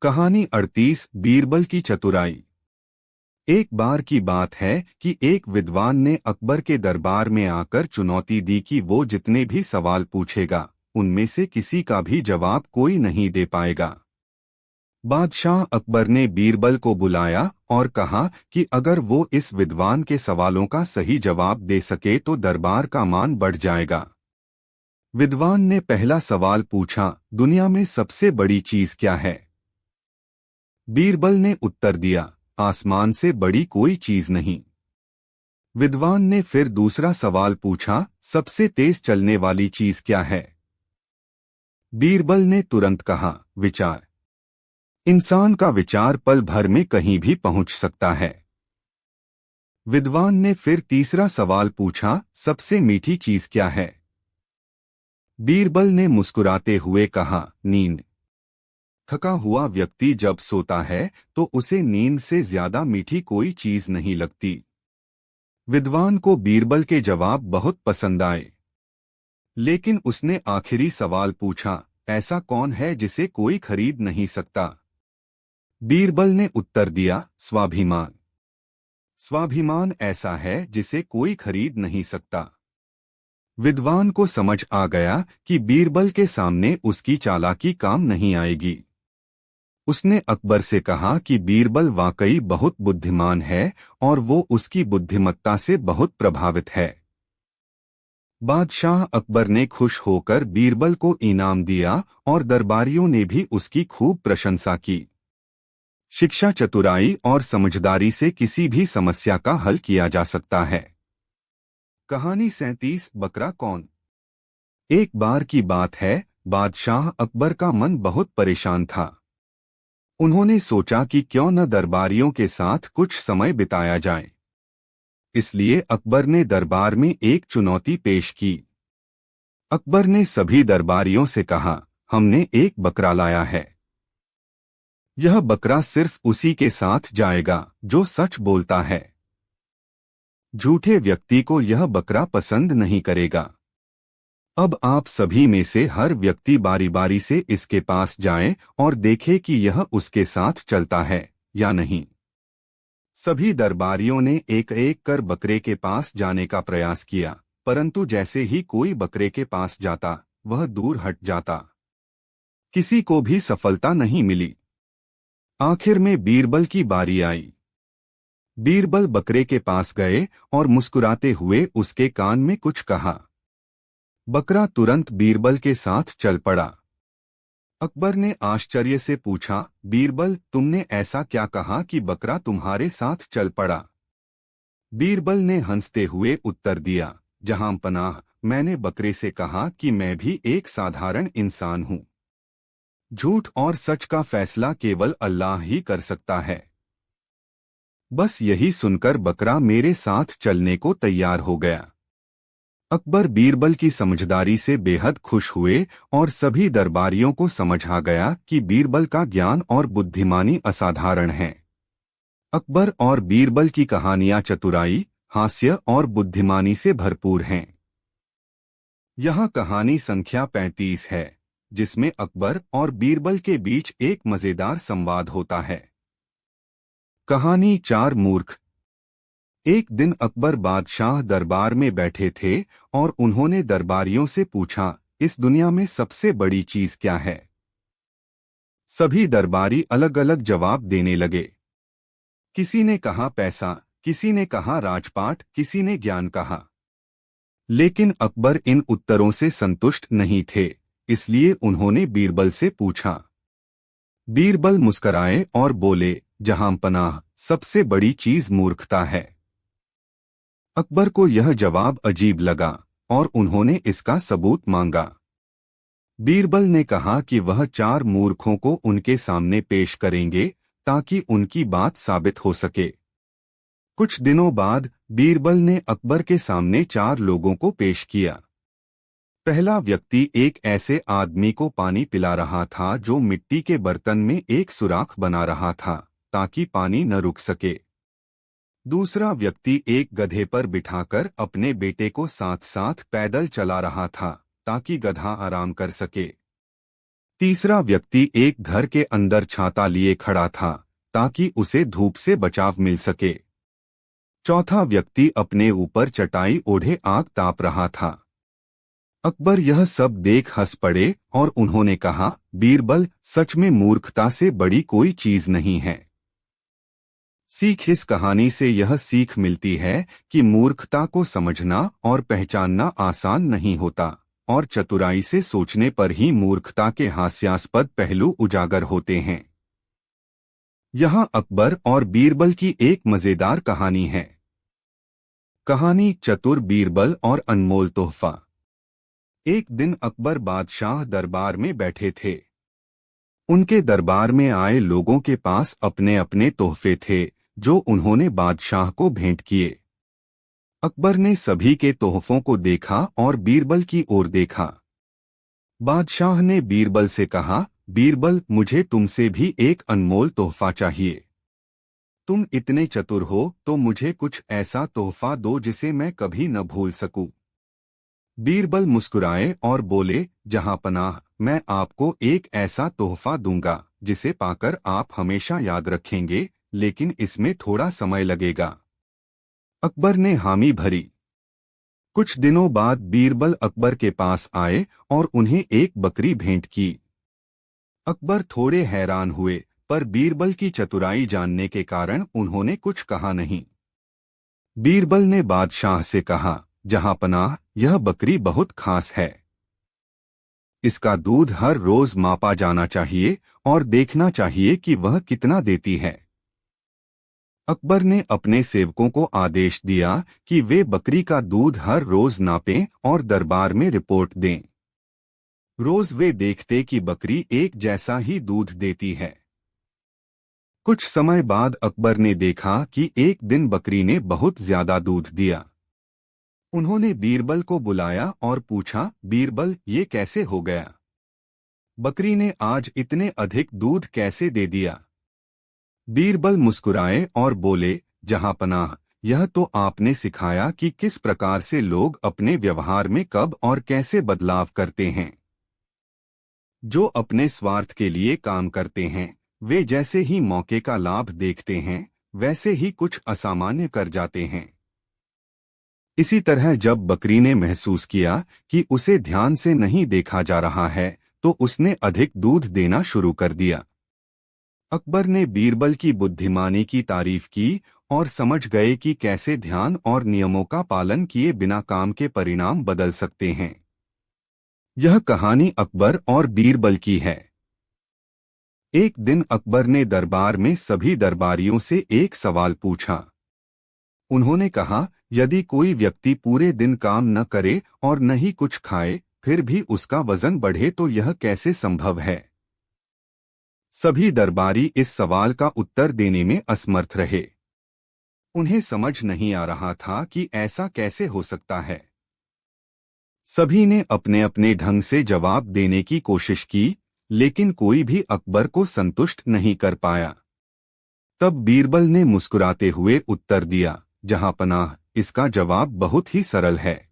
कहानी 38 बीरबल की चतुराई। एक बार की बात है कि एक विद्वान ने अकबर के दरबार में आकर चुनौती दी कि वो जितने भी सवाल पूछेगा उनमें से किसी का भी जवाब कोई नहीं दे पाएगा। बादशाह अकबर ने बीरबल को बुलाया और कहा कि अगर वो इस विद्वान के सवालों का सही जवाब दे सके तो दरबार का मान बढ़ जाएगा। विद्वान ने पहला सवाल पूछा, दुनिया में सबसे बड़ी चीज क्या है? बीरबल ने उत्तर दिया, आसमान से बड़ी कोई चीज नहीं। विद्वान ने फिर दूसरा सवाल पूछा, सबसे तेज चलने वाली चीज क्या है? बीरबल ने तुरंत कहा, विचार। इंसान का विचार पल भर में कहीं भी पहुंच सकता है। विद्वान ने फिर तीसरा सवाल पूछा, सबसे मीठी चीज क्या है? बीरबल ने मुस्कुराते हुए कहा, नींद। थका हुआ व्यक्ति जब सोता है तो उसे नींद से ज्यादा मीठी कोई चीज नहीं लगती। विद्वान को बीरबल के जवाब बहुत पसंद आए, लेकिन उसने आखिरी सवाल पूछा, ऐसा कौन है जिसे कोई खरीद नहीं सकता? बीरबल ने उत्तर दिया, स्वाभिमान। स्वाभिमान ऐसा है जिसे कोई खरीद नहीं सकता। विद्वान को समझ आ गया कि बीरबल के सामने उसकी चालाकी काम नहीं आएगी। उसने अकबर से कहा कि बीरबल वाकई बहुत बुद्धिमान है और वो उसकी बुद्धिमत्ता से बहुत प्रभावित है। बादशाह अकबर ने खुश होकर बीरबल को इनाम दिया और दरबारियों ने भी उसकी खूब प्रशंसा की। शिक्षा, चतुराई और समझदारी से किसी भी समस्या का हल किया जा सकता है। कहानी 37 बकरा कौन? एक बार की बात है, बादशाह अकबर का मन बहुत परेशान था। उन्होंने सोचा कि क्यों न दरबारियों के साथ कुछ समय बिताया जाए। इसलिए अकबर ने दरबार में एक चुनौती पेश की। अकबर ने सभी दरबारियों से कहा, हमने एक बकरा लाया है। यह बकरा सिर्फ उसी के साथ जाएगा जो सच बोलता है। झूठे व्यक्ति को यह बकरा पसंद नहीं करेगा। अब आप सभी में से हर व्यक्ति बारी बारी से इसके पास जाए और देखे कि यह उसके साथ चलता है या नहीं। सभी दरबारियों ने एक एक कर बकरे के पास जाने का प्रयास किया, परंतु जैसे ही कोई बकरे के पास जाता वह दूर हट जाता। किसी को भी सफलता नहीं मिली। आखिर में बीरबल की बारी आई। बीरबल बकरे के पास गए और मुस्कुराते हुए उसके कान में कुछ कहा। बकरा तुरंत बीरबल के साथ चल पड़ा। अकबर ने आश्चर्य से पूछा, बीरबल, तुमने ऐसा क्या कहा कि बकरा तुम्हारे साथ चल पड़ा? बीरबल ने हंसते हुए उत्तर दिया, जहां पनाह, मैंने बकरे से कहा कि मैं भी एक साधारण इंसान हूं। झूठ और सच का फैसला केवल अल्लाह ही कर सकता है। बस यही सुनकर बकरा मेरे साथ चलने को तैयार हो गया। अकबर बीरबल की समझदारी से बेहद खुश हुए और सभी दरबारियों को समझ आ गया कि बीरबल का ज्ञान और बुद्धिमानी असाधारण है। अकबर और बीरबल की कहानियां चतुराई, हास्य और बुद्धिमानी से भरपूर हैं। यहाँ कहानी संख्या 35 है, जिसमें अकबर और बीरबल के बीच एक मजेदार संवाद होता है। कहानी 4 मूर्ख। एक दिन अकबर बादशाह दरबार में बैठे थे और उन्होंने दरबारियों से पूछा, इस दुनिया में सबसे बड़ी चीज क्या है? सभी दरबारी अलग अलग जवाब देने लगे। किसी ने कहा पैसा, किसी ने कहा राजपाट, किसी ने ज्ञान कहा। लेकिन अकबर इन उत्तरों से संतुष्ट नहीं थे, इसलिए उन्होंने बीरबल से पूछा। बीरबल मुस्कराए और बोले, जहां पनाह, सबसे बड़ी चीज मूर्खता है। अकबर को यह जवाब अजीब लगा और उन्होंने इसका सबूत मांगा। बीरबल ने कहा कि वह 4 मूर्खों को उनके सामने पेश करेंगे ताकि उनकी बात साबित हो सके। कुछ दिनों बाद बीरबल ने अकबर के सामने 4 लोगों को पेश किया। पहला व्यक्ति एक ऐसे आदमी को पानी पिला रहा था जो मिट्टी के बर्तन में एक सुराख बना रहा था ताकि पानी न रुक सके। दूसरा व्यक्ति एक गधे पर बिठाकर अपने बेटे को साथ साथ पैदल चला रहा था ताकि गधा आराम कर सके। तीसरा व्यक्ति एक घर के अंदर छाता लिए खड़ा था ताकि उसे धूप से बचाव मिल सके। चौथा व्यक्ति अपने ऊपर चटाई ओढ़े आग ताप रहा था। अकबर यह सब देख हंस पड़े और उन्होंने कहा, बीरबल, सच में मूर्खता से बड़ी कोई चीज नहीं है। सीख इस कहानी से यह सीख मिलती है कि मूर्खता को समझना और पहचानना आसान नहीं होता, और चतुराई से सोचने पर ही मूर्खता के हास्यास्पद पहलू उजागर होते हैं। यहाँ अकबर और बीरबल की एक मजेदार कहानी है। कहानी चतुर बीरबल और अनमोल तोहफा। एक दिन अकबर बादशाह दरबार में बैठे थे। उनके दरबार में आए लोगों के पास अपने अपने तोहफे थे जो उन्होंने बादशाह को भेंट किए। अकबर ने सभी के तोहफों को देखा और बीरबल की ओर देखा। बादशाह ने बीरबल से कहा, बीरबल, मुझे तुमसे भी एक अनमोल तोहफा चाहिए। तुम इतने चतुर हो तो मुझे कुछ ऐसा तोहफा दो जिसे मैं कभी न भूल सकूं। बीरबल मुस्कुराए और बोले, जहांपनाह, मैं आपको एक ऐसा तोहफा दूंगा जिसे पाकर आप हमेशा याद रखेंगे, लेकिन इसमें थोड़ा समय लगेगा। अकबर ने हामी भरी। कुछ दिनों बाद बीरबल अकबर के पास आए और उन्हें एक बकरी भेंट की। अकबर थोड़े हैरान हुए, पर बीरबल की चतुराई जानने के कारण उन्होंने कुछ कहा नहीं। बीरबल ने बादशाह से कहा, जहांपनाह, यह बकरी बहुत खास है। इसका दूध हर रोज मापा जाना चाहिए और देखना चाहिए कि वह कितना देती है। अकबर ने अपने सेवकों को आदेश दिया कि वे बकरी का दूध हर रोज नापें और दरबार में रिपोर्ट दें। रोज वे देखते कि बकरी एक जैसा ही दूध देती है। कुछ समय बाद अकबर ने देखा कि एक दिन बकरी ने बहुत ज्यादा दूध दिया। उन्होंने बीरबल को बुलाया और पूछा, बीरबल, ये कैसे हो गया? बकरी ने आज इतने अधिक दूध कैसे दे दिया? बीरबल मुस्कुराए और बोले, जहांपनाह, यह तो आपने सिखाया कि किस प्रकार से लोग अपने व्यवहार में कब और कैसे बदलाव करते हैं। जो अपने स्वार्थ के लिए काम करते हैं, वे जैसे ही मौके का लाभ देखते हैं, वैसे ही कुछ असामान्य कर जाते हैं। इसी तरह जब बकरी ने महसूस किया कि उसे ध्यान से नहीं देखा जा रहा है, तो उसने अधिक दूध देना शुरू कर दिया। अकबर ने बीरबल की बुद्धिमानी की तारीफ की और समझ गए कि कैसे ध्यान और नियमों का पालन किए बिना काम के परिणाम बदल सकते हैं। यह कहानी अकबर और बीरबल की है। एक दिन अकबर ने दरबार में सभी दरबारियों से एक सवाल पूछा। उन्होंने कहा, यदि कोई व्यक्ति पूरे दिन काम न करे और न ही कुछ खाए, फिर भी उसका वजन बढ़े तो यह कैसे संभव है? सभी दरबारी इस सवाल का उत्तर देने में असमर्थ रहे। उन्हें समझ नहीं आ रहा था कि ऐसा कैसे हो सकता है। सभी ने अपने अपने ढंग से जवाब देने की कोशिश की, लेकिन कोई भी अकबर को संतुष्ट नहीं कर पाया। तब बीरबल ने मुस्कुराते हुए उत्तर दिया, जहांपनाह, इसका जवाब बहुत ही सरल है।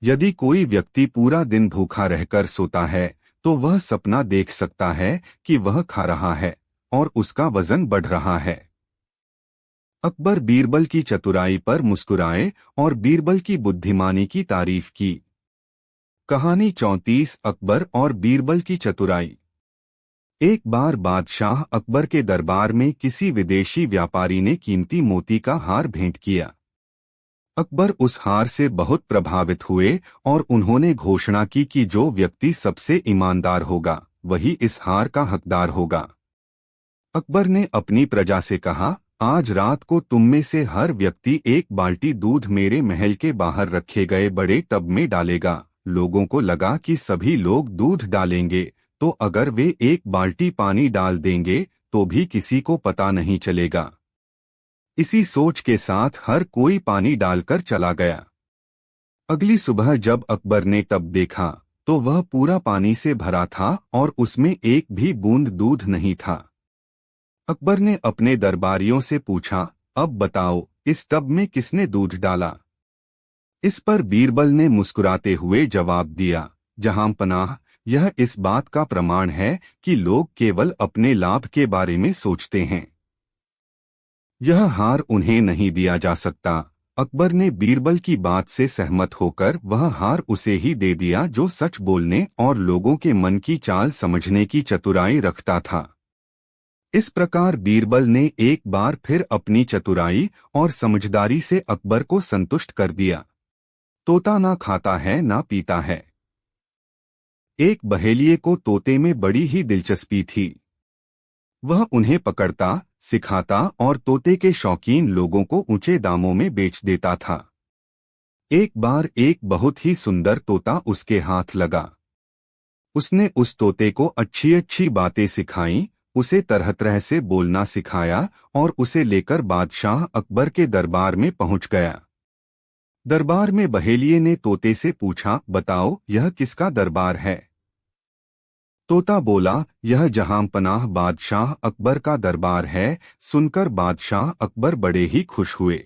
यदि कोई व्यक्ति पूरा दिन भूखा रहकर सोता है, तो वह सपना देख सकता है कि वह खा रहा है और उसका वजन बढ़ रहा है। अकबर बीरबल की चतुराई पर मुस्कुराए और बीरबल की बुद्धिमानी की तारीफ की। कहानी 34 अकबर और बीरबल की चतुराई। एक बार बादशाह अकबर के दरबार में किसी विदेशी व्यापारी ने कीमती मोती का हार भेंट किया। अकबर उस हार से बहुत प्रभावित हुए और उन्होंने घोषणा की कि जो व्यक्ति सबसे ईमानदार होगा, वही इस हार का हकदार होगा। अकबर ने अपनी प्रजा से कहा, आज रात को तुम में से हर व्यक्ति एक बाल्टी दूध मेरे महल के बाहर रखे गए बड़े टब में डालेगा। लोगों को लगा कि सभी लोग दूध डालेंगे, तो अगर वे एक बाल्टी पानी डाल देंगे तो भी किसी को पता नहीं चलेगा। इसी सोच के साथ हर कोई पानी डालकर चला गया। अगली सुबह जब अकबर ने टब देखा, तो वह पूरा पानी से भरा था और उसमें एक भी बूंद दूध नहीं था। अकबर ने अपने दरबारियों से पूछा, अब बताओ, इस टब में किसने दूध डाला? इस पर बीरबल ने मुस्कुराते हुए जवाब दिया, जहांपनाह, यह इस बात का प्रमाण है कि लोग केवल अपने लाभ के बारे में सोचते हैं। यह हार उन्हें नहीं दिया जा सकता। अकबर ने बीरबल की बात से सहमत होकर वह हार उसे ही दे दिया जो सच बोलने और लोगों के मन की चाल समझने की चतुराई रखता था। इस प्रकार बीरबल ने एक बार फिर अपनी चतुराई और समझदारी से अकबर को संतुष्ट कर दिया। तोता ना खाता है ना पीता है। एक बहेलिये को तोते में बड़ी ही दिलचस्पी थी। वह उन्हें पकड़ता, सिखाता और तोते के शौकीन लोगों को ऊंचे दामों में बेच देता था। एक बार एक बहुत ही सुंदर तोता उसके हाथ लगा। उसने उस तोते को अच्छी अच्छी बातें सिखाईं, उसे तरह तरह से बोलना सिखाया और उसे लेकर बादशाह अकबर के दरबार में पहुंच गया। दरबार में बहेलिये ने तोते से पूछा, बताओ यह किसका दरबार है? तोता बोला, यह जहांपनाह बादशाह अकबर का दरबार है। सुनकर बादशाह अकबर बड़े ही खुश हुए।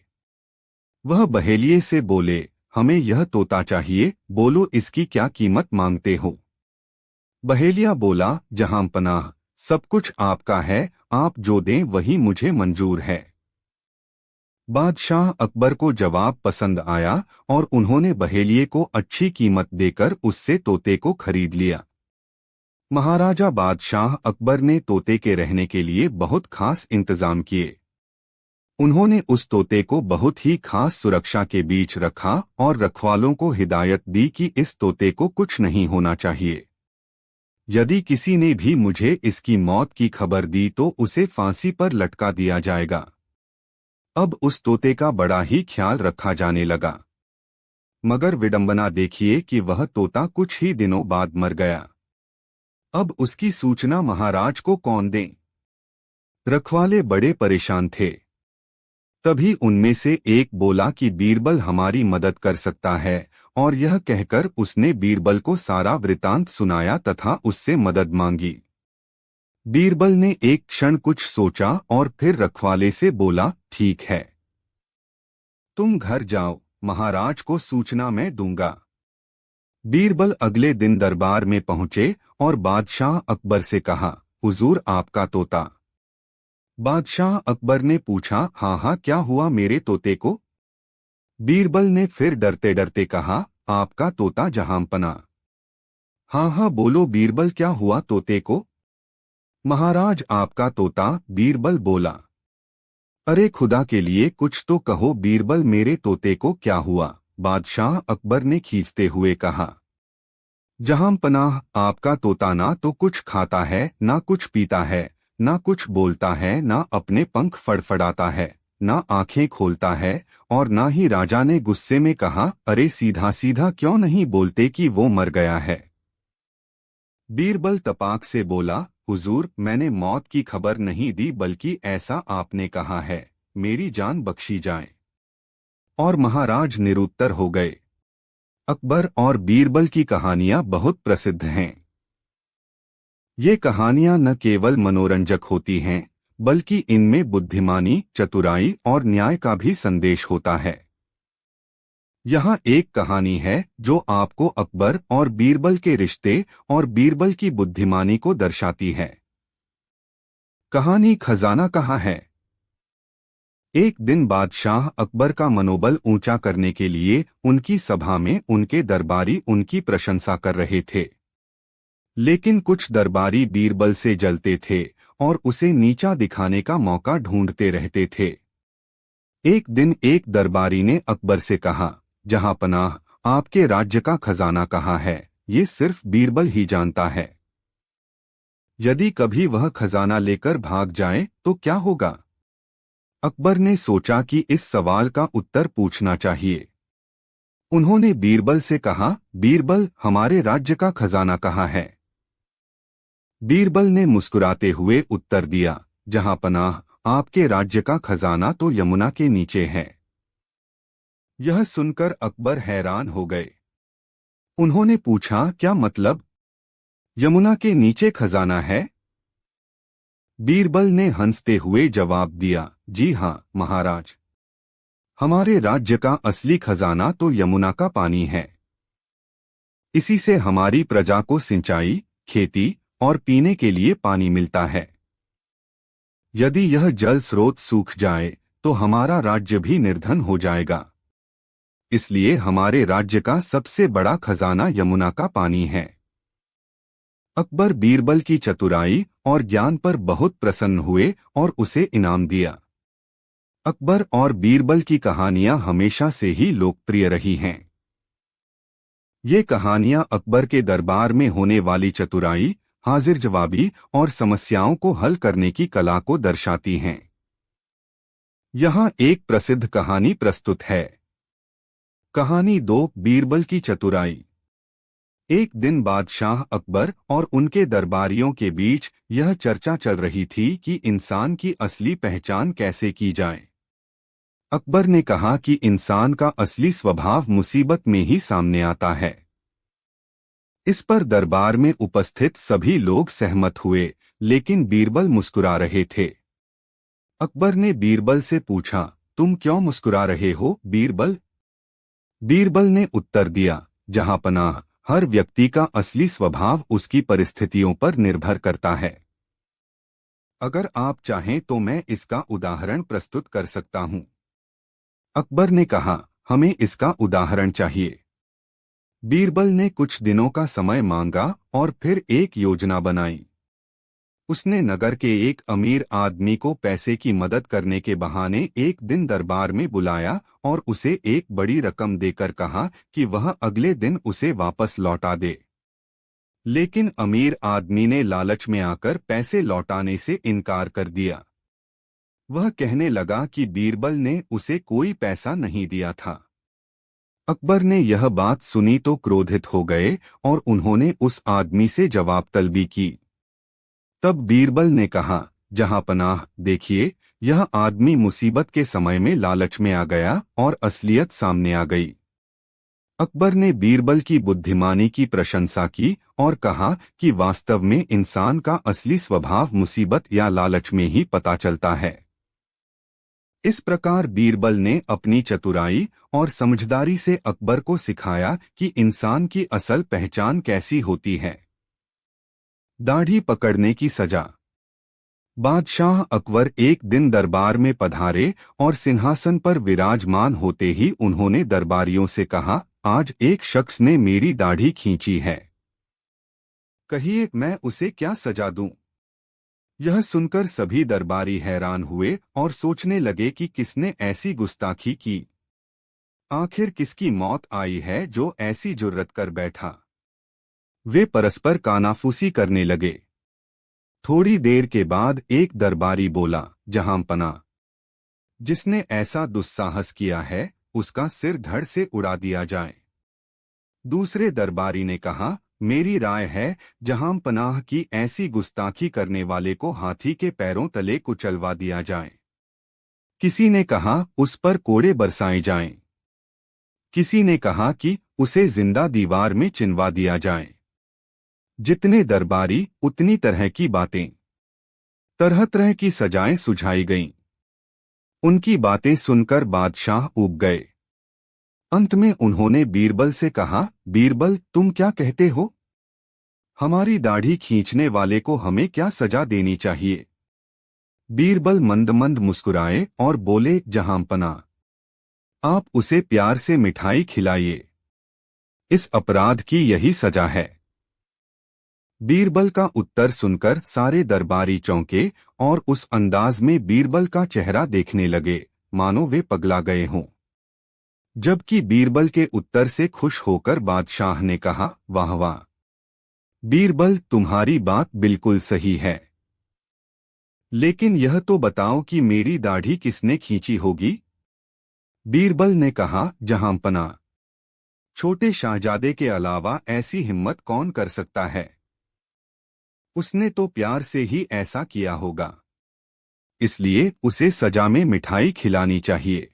वह बहेलिये से बोले, हमें यह तोता चाहिए, बोलो इसकी क्या कीमत मांगते हो? बहेलिया बोला, जहांपनाह सब कुछ आपका है, आप जो दें वही मुझे मंजूर है। बादशाह अकबर को जवाब पसंद आया और उन्होंने बहेलिये को अच्छी कीमत देकर उससे तोते को खरीद लिया। महाराजा बादशाह अकबर ने तोते के रहने के लिए बहुत खास इंतजाम किए। उन्होंने उस तोते को बहुत ही खास सुरक्षा के बीच रखा और रखवालों को हिदायत दी कि इस तोते को कुछ नहीं होना चाहिए। यदि किसी ने भी मुझे इसकी मौत की खबर दी तो उसे फांसी पर लटका दिया जाएगा। अब उस तोते का बड़ा ही ख्याल रखा जाने लगा। मगर विडंबना देखिए कि वह तोता कुछ ही दिनों बाद मर गया। अब उसकी सूचना महाराज को कौन दें? रखवाले बड़े परेशान थे। तभी उनमें से एक बोला कि बीरबल हमारी मदद कर सकता है, और यह कहकर उसने बीरबल को सारा वृतांत सुनाया तथा उससे मदद मांगी। बीरबल ने एक क्षण कुछ सोचा और फिर रखवाले से बोला, ठीक है, तुम घर जाओ, महाराज को सूचना मैं दूंगा। बीरबल अगले दिन दरबार में पहुंचे और बादशाह अकबर से कहा, हुजूर आपका तोता। बादशाह अकबर ने पूछा, हाँ हाँ क्या हुआ मेरे तोते को? बीरबल ने फिर डरते डरते कहा, आपका तोता जहांपना। हाँ हाँ बोलो बीरबल क्या हुआ तोते को? महाराज आपका तोता। बीरबल बोला। अरे खुदा के लिए कुछ तो कहो बीरबल मेरे तोते को क्या हुआ? बादशाह अकबर ने खींचते हुए कहा, जहांपनाह आपका तोता ना तो कुछ खाता है, ना कुछ पीता है, ना कुछ बोलता है, ना अपने पंख फड़फड़ाता है, ना आंखें खोलता है, और ना ही राजा ने गुस्से में कहा, अरे सीधा सीधा क्यों नहीं बोलते कि वो मर गया है? बीरबल तपाक से बोला, हुजूर मैंने मौत की खबर नहीं दी बल्कि ऐसा आपने कहा है, मेरी जान बख्शी जाए। और महाराज निरुत्तर हो गए। अकबर और बीरबल की कहानियां बहुत प्रसिद्ध हैं। ये कहानियां न केवल मनोरंजक होती हैं, बल्कि इनमें बुद्धिमानी, चतुराई और न्याय का भी संदेश होता है। यहाँ एक कहानी है जो आपको अकबर और बीरबल के रिश्ते और बीरबल की बुद्धिमानी को दर्शाती है। कहानी खजाना कहाँ है? एक दिन बादशाह अकबर का मनोबल ऊंचा करने के लिए उनकी सभा में उनके दरबारी उनकी प्रशंसा कर रहे थे। लेकिन कुछ दरबारी बीरबल से जलते थे और उसे नीचा दिखाने का मौका ढूंढते रहते थे। एक दिन एक दरबारी ने अकबर से कहा, जहांपनाह आपके राज्य का खजाना कहाँ है? ये सिर्फ बीरबल ही जानता है। यदि कभी वह खजाना लेकर भाग जाए तो क्या होगा? अकबर ने सोचा कि इस सवाल का उत्तर पूछना चाहिए। उन्होंने बीरबल से कहा, बीरबल हमारे राज्य का खजाना कहाँ है? बीरबल ने मुस्कुराते हुए उत्तर दिया, जहांपनाह आपके राज्य का खजाना तो यमुना के नीचे है। यह सुनकर अकबर हैरान हो गए। उन्होंने पूछा, क्या मतलब? यमुना के नीचे खजाना है? बीरबल ने हंसते हुए जवाब दिया, जी हाँ महाराज, हमारे राज्य का असली खजाना तो यमुना का पानी है। इसी से हमारी प्रजा को सिंचाई, खेती और पीने के लिए पानी मिलता है। यदि यह जल स्रोत सूख जाए तो हमारा राज्य भी निर्धन हो जाएगा। इसलिए हमारे राज्य का सबसे बड़ा खजाना यमुना का पानी है। अकबर बीरबल की चतुराई और ज्ञान पर बहुत प्रसन्न हुए और उसे इनाम दिया। अकबर और बीरबल की कहानियां हमेशा से ही लोकप्रिय रही हैं। ये कहानियां अकबर के दरबार में होने वाली चतुराई, हाजिर जवाबी और समस्याओं को हल करने की कला को दर्शाती हैं। यहाँ एक प्रसिद्ध कहानी प्रस्तुत है। कहानी 2, बीरबल की चतुराई। एक दिन बादशाह अकबर और उनके दरबारियों के बीच यह चर्चा चल रही थी कि इंसान की असली पहचान कैसे की जाए। अकबर ने कहा कि इंसान का असली स्वभाव मुसीबत में ही सामने आता है। इस पर दरबार में उपस्थित सभी लोग सहमत हुए, लेकिन बीरबल मुस्कुरा रहे थे। अकबर ने बीरबल से पूछा, तुम क्यों मुस्कुरा रहे हो बीरबल? बीरबल ने उत्तर दिया, जहांपनाह, हर व्यक्ति का असली स्वभाव उसकी परिस्थितियों पर निर्भर करता है। अगर आप चाहें तो मैं इसका उदाहरण प्रस्तुत कर सकता हूं। अकबर ने कहा, हमें इसका उदाहरण चाहिए। बीरबल ने कुछ दिनों का समय मांगा और फिर एक योजना बनाई। उसने नगर के एक अमीर आदमी को पैसे की मदद करने के बहाने एक दिन दरबार में बुलाया और उसे एक बड़ी रकम देकर कहा कि वह अगले दिन उसे वापस लौटा दे। लेकिन अमीर आदमी ने लालच में आकर पैसे लौटाने से इनकार कर दिया। वह कहने लगा कि बीरबल ने उसे कोई पैसा नहीं दिया था। अकबर ने यह बात सुनी तो क्रोधित हो गए और उन्होंने उस आदमी से जवाब तलबी की। तब बीरबल ने कहा, जहांपनाह, देखिए, यह आदमी मुसीबत के समय में लालच में आ गया और असलियत सामने आ गई। अकबर ने बीरबल की बुद्धिमानी की प्रशंसा की और कहा कि वास्तव में इंसान का असली स्वभाव मुसीबत या लालच में ही पता चलता है। इस प्रकार बीरबल ने अपनी चतुराई और समझदारी से अकबर को सिखाया कि इंसान की असल पहचान कैसी होती है। दाढ़ी पकड़ने की सजा। बादशाह अकबर एक दिन दरबार में पधारे और सिंहासन पर विराजमान होते ही उन्होंने दरबारियों से कहा, आज एक शख्स ने मेरी दाढ़ी खींची है। कहिए, मैं उसे क्या सजा दूं? यह सुनकर सभी दरबारी हैरान हुए और सोचने लगे कि किसने ऐसी गुस्ताखी की। आखिर किसकी मौत आई है जो ऐसी जुर्रत कर बैठा? वे परस्पर कानाफूसी करने लगे। थोड़ी देर के बाद एक दरबारी बोला, जहांपनाह, जिसने ऐसा दुस्साहस किया है उसका सिर धड़ से उड़ा दिया जाए। दूसरे दरबारी ने कहा, मेरी राय है जहांपनाह की ऐसी गुस्ताखी करने वाले को हाथी के पैरों तले कुचलवा दिया जाए। किसी ने कहा, उस पर कोड़े बरसाए जाएं। किसी ने कहा कि उसे जिंदा दीवार में चिनवा दिया जाए। जितने दरबारी उतनी तरह की बातें, तरह तरह की सजाएं सुझाई गईं। उनकी बातें सुनकर बादशाह ऊब गए। अंत में उन्होंने बीरबल से कहा, बीरबल, तुम क्या कहते हो? हमारी दाढ़ी खींचने वाले को हमें क्या सजा देनी चाहिए? बीरबल मंद मंद मुस्कुराए और बोले, जहांपनाह, आप उसे प्यार से मिठाई खिलाइए। इस अपराध की यही सजा है। बीरबल का उत्तर सुनकर सारे दरबारी चौंके और उस अंदाज में बीरबल का चेहरा देखने लगे मानो वे पगला गए हों। जबकि बीरबल के उत्तर से खुश होकर बादशाह ने कहा, वाह वाह बीरबल, तुम्हारी बात बिल्कुल सही है। लेकिन यह तो बताओ कि मेरी दाढ़ी किसने खींची होगी? बीरबल ने कहा, जहांपनाह, छोटे शाहजादे के अलावा ऐसी हिम्मत कौन कर सकता है? उसने तो प्यार से ही ऐसा किया होगा, इसलिए उसे सजा में मिठाई खिलानी चाहिए।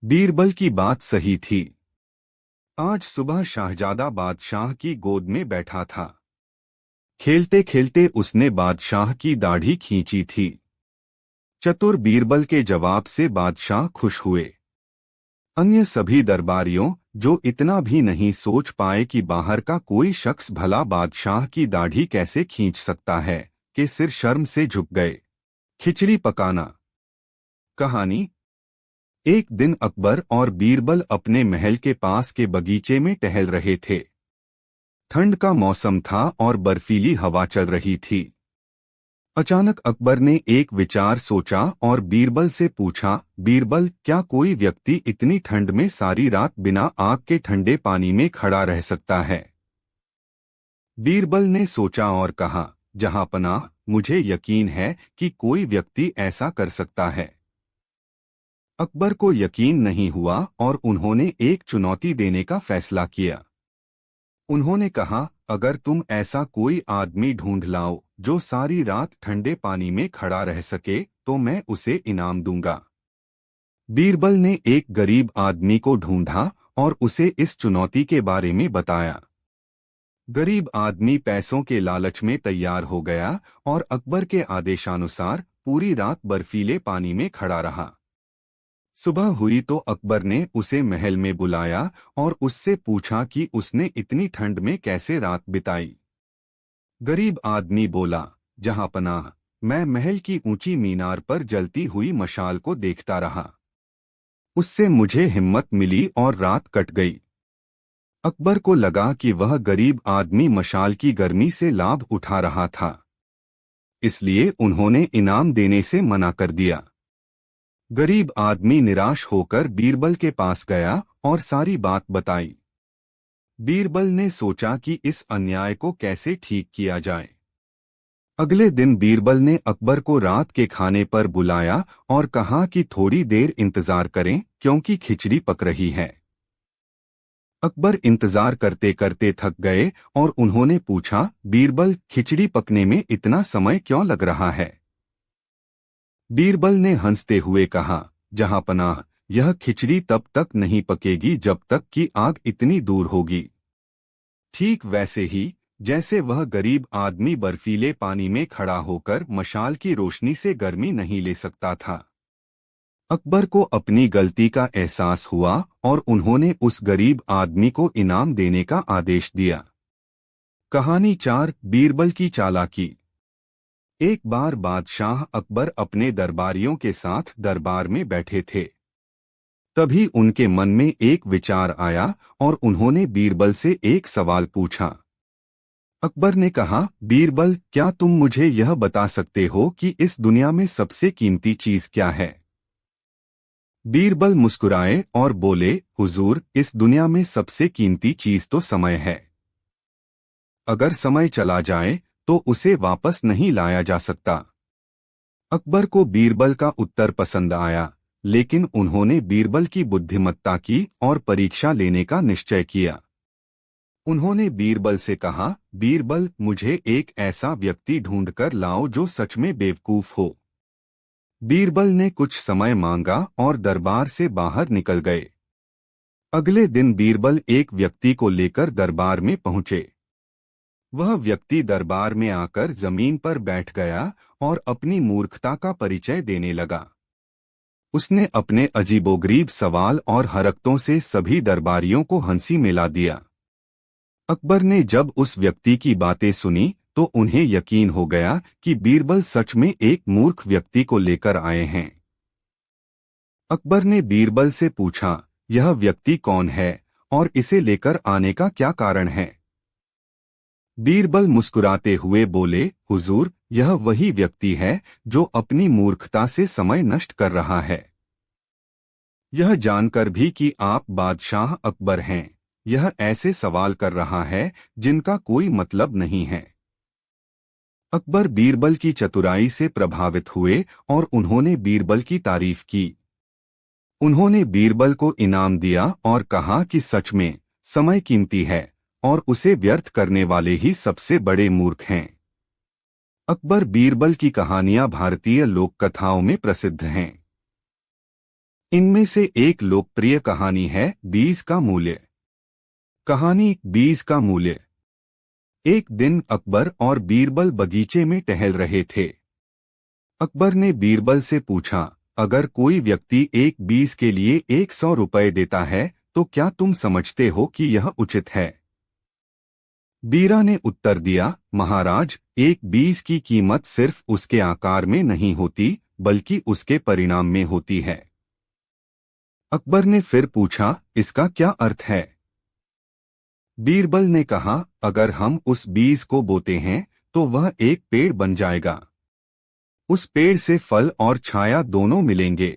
बीरबल की बात सही थी। आज सुबह शाहजादा बादशाह की गोद में बैठा था। खेलते खेलते उसने बादशाह की दाढ़ी खींची थी। चतुर बीरबल के जवाब से बादशाह खुश हुए। अन्य सभी दरबारियों, जो इतना भी नहीं सोच पाए कि बाहर का कोई शख्स भला बादशाह की दाढ़ी कैसे खींच सकता है, के सिर शर्म से झुक गए। खिचड़ी पकाना। कहानी। एक दिन अकबर और बीरबल अपने महल के पास के बगीचे में टहल रहे थे। ठंड का मौसम था और बर्फीली हवा चल रही थी। अचानक अकबर ने एक विचार सोचा और बीरबल से पूछा, बीरबल, क्या कोई व्यक्ति इतनी ठंड में सारी रात बिना आग के ठंडे पानी में खड़ा रह सकता है? बीरबल ने सोचा और कहा, जहांपनाह, मुझे यकीन है कि कोई व्यक्ति ऐसा कर सकता है। अकबर को यकीन नहीं हुआ और उन्होंने एक चुनौती देने का फैसला किया। उन्होंने कहा, अगर तुम ऐसा कोई आदमी ढूंढ लाओ जो सारी रात ठंडे पानी में खड़ा रह सके तो मैं उसे इनाम दूंगा। बीरबल ने एक गरीब आदमी को ढूंढा और उसे इस चुनौती के बारे में बताया। गरीब आदमी पैसों के लालच में तैयार हो गया और अकबर के आदेशानुसार पूरी रात बर्फीले पानी में खड़ा रहा। सुबह हुई तो अकबर ने उसे महल में बुलाया और उससे पूछा कि उसने इतनी ठंड में कैसे रात बिताई। गरीब आदमी बोला, जहांपनाह, मैं महल की ऊंची मीनार पर जलती हुई मशाल को देखता रहा। उससे मुझे हिम्मत मिली और रात कट गई। अकबर को लगा कि वह गरीब आदमी मशाल की गर्मी से लाभ उठा रहा था, इसलिए उन्होंने इनाम देने से मना कर दिया। गरीब आदमी निराश होकर बीरबल के पास गया और सारी बात बताई। बीरबल ने सोचा कि इस अन्याय को कैसे ठीक किया जाए। अगले दिन बीरबल ने अकबर को रात के खाने पर बुलाया और कहा कि थोड़ी देर इंतजार करें क्योंकि खिचड़ी पक रही है। अकबर इंतजार करते करते थक गए और उन्होंने पूछा, बीरबल, खिचड़ी पकने में इतना समय क्यों लग रहा है? बीरबल ने हंसते हुए कहा, जहांपनाह, यह खिचड़ी तब तक नहीं पकेगी जब तक कि आग इतनी दूर होगी। ठीक वैसे ही जैसे वह गरीब आदमी बर्फीले पानी में खड़ा होकर मशाल की रोशनी से गर्मी नहीं ले सकता था। अकबर को अपनी गलती का एहसास हुआ और उन्होंने उस गरीब आदमी को इनाम देने का आदेश दिया। कहानी 4, बीरबल की चालाकी। एक बार बादशाह अकबर अपने दरबारियों के साथ दरबार में बैठे थे। तभी उनके मन में एक विचार आया और उन्होंने बीरबल से एक सवाल पूछा। अकबर ने कहा, बीरबल, क्या तुम मुझे यह बता सकते हो कि इस दुनिया में सबसे कीमती चीज क्या है? बीरबल मुस्कुराए और बोले, हुजूर, इस दुनिया में सबसे कीमती चीज तो समय है। अगर समय चला जाए तो उसे वापस नहीं लाया जा सकता। अकबर को बीरबल का उत्तर पसंद आया, लेकिन उन्होंने बीरबल की बुद्धिमत्ता की और परीक्षा लेने का निश्चय किया। उन्होंने बीरबल से कहा, बीरबल, मुझे एक ऐसा व्यक्ति ढूंढकर लाओ जो सच में बेवकूफ हो। बीरबल ने कुछ समय मांगा और दरबार से बाहर निकल गए। अगले दिन बीरबल एक व्यक्ति को लेकर दरबार में पहुंचे। वह व्यक्ति दरबार में आकर जमीन पर बैठ गया और अपनी मूर्खता का परिचय देने लगा। उसने अपने अजीबोगरीब सवाल और हरकतों से सभी दरबारियों को हंसी मिला दिया। अकबर ने जब उस व्यक्ति की बातें सुनी तो उन्हें यकीन हो गया कि बीरबल सच में एक मूर्ख व्यक्ति को लेकर आए हैं। अकबर ने बीरबल से पूछा, यह व्यक्ति कौन है और इसे लेकर आने का क्या कारण है? बीरबल मुस्कुराते हुए बोले, हुजूर, यह वही व्यक्ति है जो अपनी मूर्खता से समय नष्ट कर रहा है। यह जानकर भी कि आप बादशाह अकबर हैं, यह ऐसे सवाल कर रहा है जिनका कोई मतलब नहीं है। अकबर बीरबल की चतुराई से प्रभावित हुए और उन्होंने बीरबल की तारीफ की। उन्होंने बीरबल को इनाम दिया और कहा कि सच में समय कीमती है और उसे व्यर्थ करने वाले ही सबसे बड़े मूर्ख हैं। अकबर बीरबल की कहानियां भारतीय लोक कथाओं में प्रसिद्ध हैं। इनमें से एक लोकप्रिय कहानी है बीज का मूल्य। कहानी, बीज का मूल्य। एक दिन अकबर और बीरबल बगीचे में टहल रहे थे। अकबर ने बीरबल से पूछा, अगर कोई व्यक्ति एक बीज के लिए 100 रुपए देता है तो क्या तुम समझते हो कि यह उचित है? बीरा ने उत्तर दिया, महाराज, एक बीज की कीमत सिर्फ उसके आकार में नहीं होती बल्कि उसके परिणाम में होती है। अकबर ने फिर पूछा, इसका क्या अर्थ है? बीरबल ने कहा, अगर हम उस बीज को बोते हैं तो वह एक पेड़ बन जाएगा। उस पेड़ से फल और छाया दोनों मिलेंगे।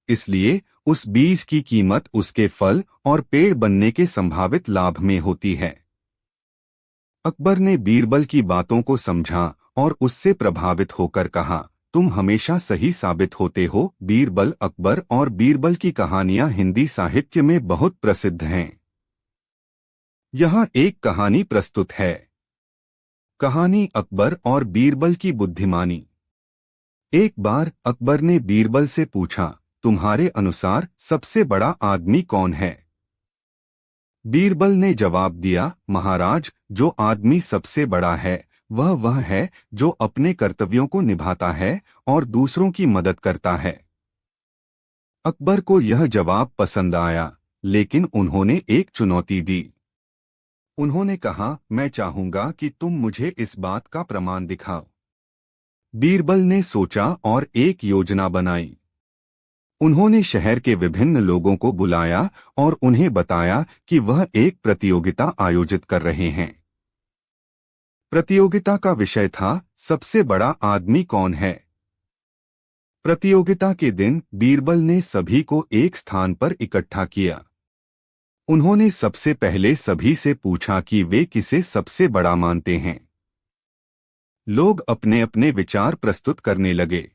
इसलिए उस बीज की कीमत उसके फल और पेड़ बनने के संभावित लाभ में होती है। अकबर ने बीरबल की बातों को समझा और उससे प्रभावित होकर कहा, तुम हमेशा सही साबित होते हो। बीरबल, अकबर और बीरबल की कहानियां हिंदी साहित्य में बहुत प्रसिद्ध हैं। यहाँ एक कहानी प्रस्तुत है। कहानी अकबर और बीरबल की बुद्धिमानी। एक बार अकबर ने बीरबल से पूछा, तुम्हारे अनुसार सबसे बड़ा आदमी कौन है? बीरबल ने जवाब दिया, महाराज, जो आदमी सबसे बड़ा है वह है जो अपने कर्तव्यों को निभाता है और दूसरों की मदद करता है। अकबर को यह जवाब पसंद आया, लेकिन उन्होंने एक चुनौती दी। उन्होंने कहा, मैं चाहूंगा कि तुम मुझे इस बात का प्रमाण दिखाओ। बीरबल ने सोचा और एक योजना बनाई। उन्होंने शहर के विभिन्न लोगों को बुलाया और उन्हें बताया कि वह एक प्रतियोगिता आयोजित कर रहे हैं। प्रतियोगिता का विषय था, सबसे बड़ा आदमी कौन है। प्रतियोगिता के दिन बीरबल ने सभी को एक स्थान पर इकट्ठा किया। उन्होंने सबसे पहले सभी से पूछा कि वे किसे सबसे बड़ा मानते हैं। लोग अपने अपने विचार प्रस्तुत करने लगे।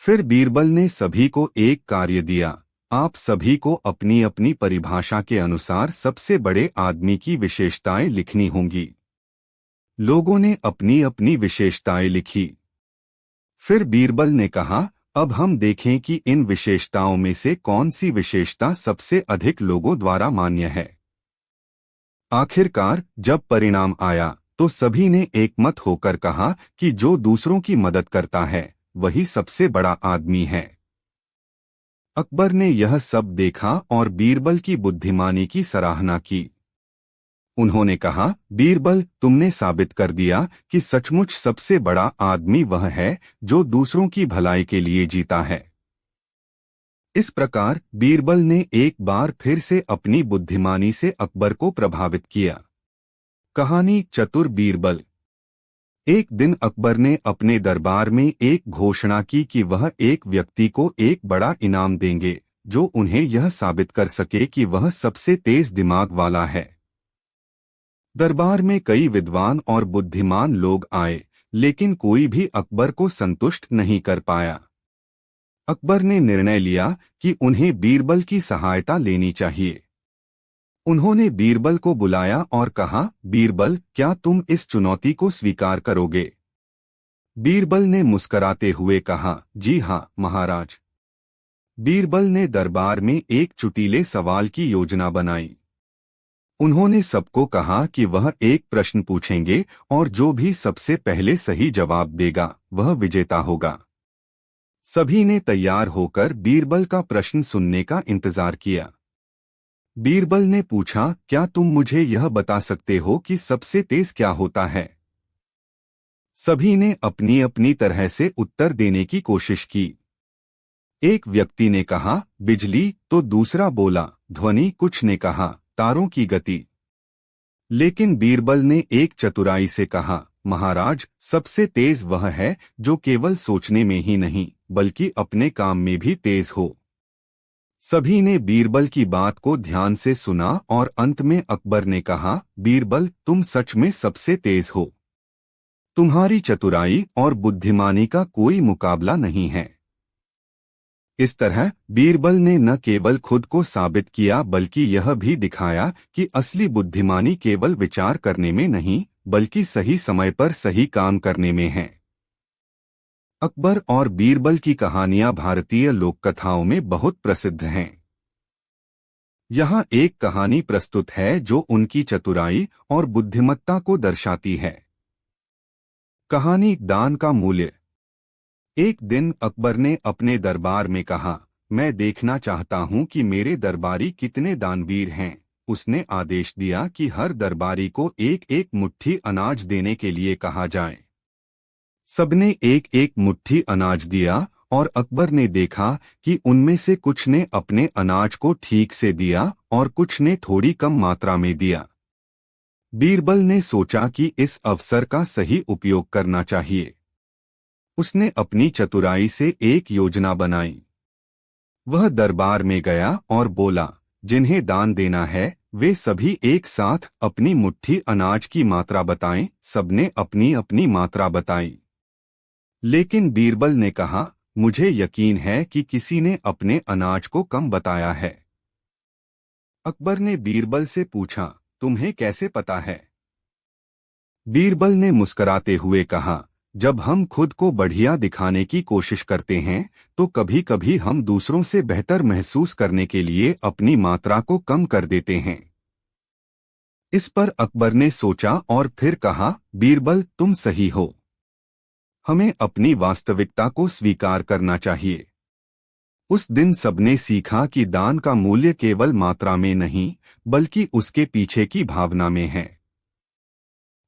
फिर बीरबल ने सभी को एक कार्य दिया, आप सभी को अपनी अपनी परिभाषा के अनुसार सबसे बड़े आदमी की विशेषताएं लिखनी होंगी। लोगों ने अपनी अपनी विशेषताएं लिखी। फिर बीरबल ने कहा, अब हम देखें कि इन विशेषताओं में से कौन सी विशेषता सबसे अधिक लोगों द्वारा मान्य है। आखिरकार जब परिणाम आया तो सभी ने एकमत होकर कहा कि जो दूसरों की मदद करता है वही सबसे बड़ा आदमी है। अकबर ने यह सब देखा और बीरबल की बुद्धिमानी की सराहना की। उन्होंने कहा, बीरबल, तुमने साबित कर दिया कि सचमुच सबसे बड़ा आदमी वह है जो दूसरों की भलाई के लिए जीता है। इस प्रकार बीरबल ने एक बार फिर से अपनी बुद्धिमानी से अकबर को प्रभावित किया। कहानी चतुर बीरबल। एक दिन अकबर ने अपने दरबार में एक घोषणा की कि वह एक व्यक्ति को एक बड़ा इनाम देंगे जो उन्हें यह साबित कर सके कि वह सबसे तेज दिमाग वाला है। दरबार में कई विद्वान और बुद्धिमान लोग आए, लेकिन कोई भी अकबर को संतुष्ट नहीं कर पाया। अकबर ने निर्णय लिया कि उन्हें बीरबल की सहायता लेनी चाहिए। उन्होंने बीरबल को बुलाया और कहा, बीरबल, क्या तुम इस चुनौती को स्वीकार करोगे? बीरबल ने मुस्कराते हुए कहा, जी हाँ, महाराज। बीरबल ने दरबार में एक चुटीले सवाल की योजना बनाई। उन्होंने सबको कहा कि वह एक प्रश्न पूछेंगे और जो भी सबसे पहले सही जवाब देगा वह विजेता होगा। सभी ने तैयार होकर बीरबल का प्रश्न सुनने का इंतजार किया। बीरबल ने पूछा, क्या तुम मुझे यह बता सकते हो कि सबसे तेज क्या होता है? सभी ने अपनी अपनी तरह से उत्तर देने की कोशिश की। एक व्यक्ति ने कहा, बिजली, तो दूसरा बोला, ध्वनि, कुछ ने कहा, तारों की गति। लेकिन बीरबल ने एक चतुराई से कहा, महाराज, सबसे तेज वह है जो केवल सोचने में ही नहीं बल्कि अपने काम में भी तेज हो। सभी ने बीरबल की बात को ध्यान से सुना और अंत में अकबर ने कहा, बीरबल, तुम सच में सबसे तेज हो। तुम्हारी चतुराई और बुद्धिमानी का कोई मुकाबला नहीं है। इस तरह बीरबल ने न केवल खुद को साबित किया बल्कि यह भी दिखाया कि असली बुद्धिमानी केवल विचार करने में नहीं बल्कि सही समय पर सही काम करने में है। अकबर और बीरबल की कहानियां भारतीय लोककथाओं में बहुत प्रसिद्ध हैं। यहाँ एक कहानी प्रस्तुत है जो उनकी चतुराई और बुद्धिमत्ता को दर्शाती है। कहानी दान का मूल्य। एक दिन अकबर ने अपने दरबार में कहा, मैं देखना चाहता हूं कि मेरे दरबारी कितने दानवीर हैं। उसने आदेश दिया कि हर दरबारी को एक एक मुट्ठी अनाज देने के लिए कहा जाए। सबने एक एक मुट्ठी अनाज दिया और अकबर ने देखा कि उनमें से कुछ ने अपने अनाज को ठीक से दिया और कुछ ने थोड़ी कम मात्रा में दिया। बीरबल ने सोचा कि इस अवसर का सही उपयोग करना चाहिए। उसने अपनी चतुराई से एक योजना बनाई। वह दरबार में गया और बोला, जिन्हें दान देना है वे सभी एक साथ अपनी मुट्ठी अनाज की मात्रा बताएं। सबने अपनी अपनी मात्रा बताई। लेकिन बीरबल ने कहा, मुझे यकीन है कि किसी ने अपने अनाज को कम बताया है। अकबर ने बीरबल से पूछा, तुम्हें कैसे पता है? बीरबल ने मुस्कराते हुए कहा, जब हम खुद को बढ़िया दिखाने की कोशिश करते हैं तो कभी कभी हम दूसरों से बेहतर महसूस करने के लिए अपनी मात्रा को कम कर देते हैं। इस पर अकबर ने सोचा और फिर कहा, बीरबल तुम सही हो। हमें अपनी वास्तविकता को स्वीकार करना चाहिए। उस दिन सबने सीखा कि दान का मूल्य केवल मात्रा में नहीं बल्कि उसके पीछे की भावना में है।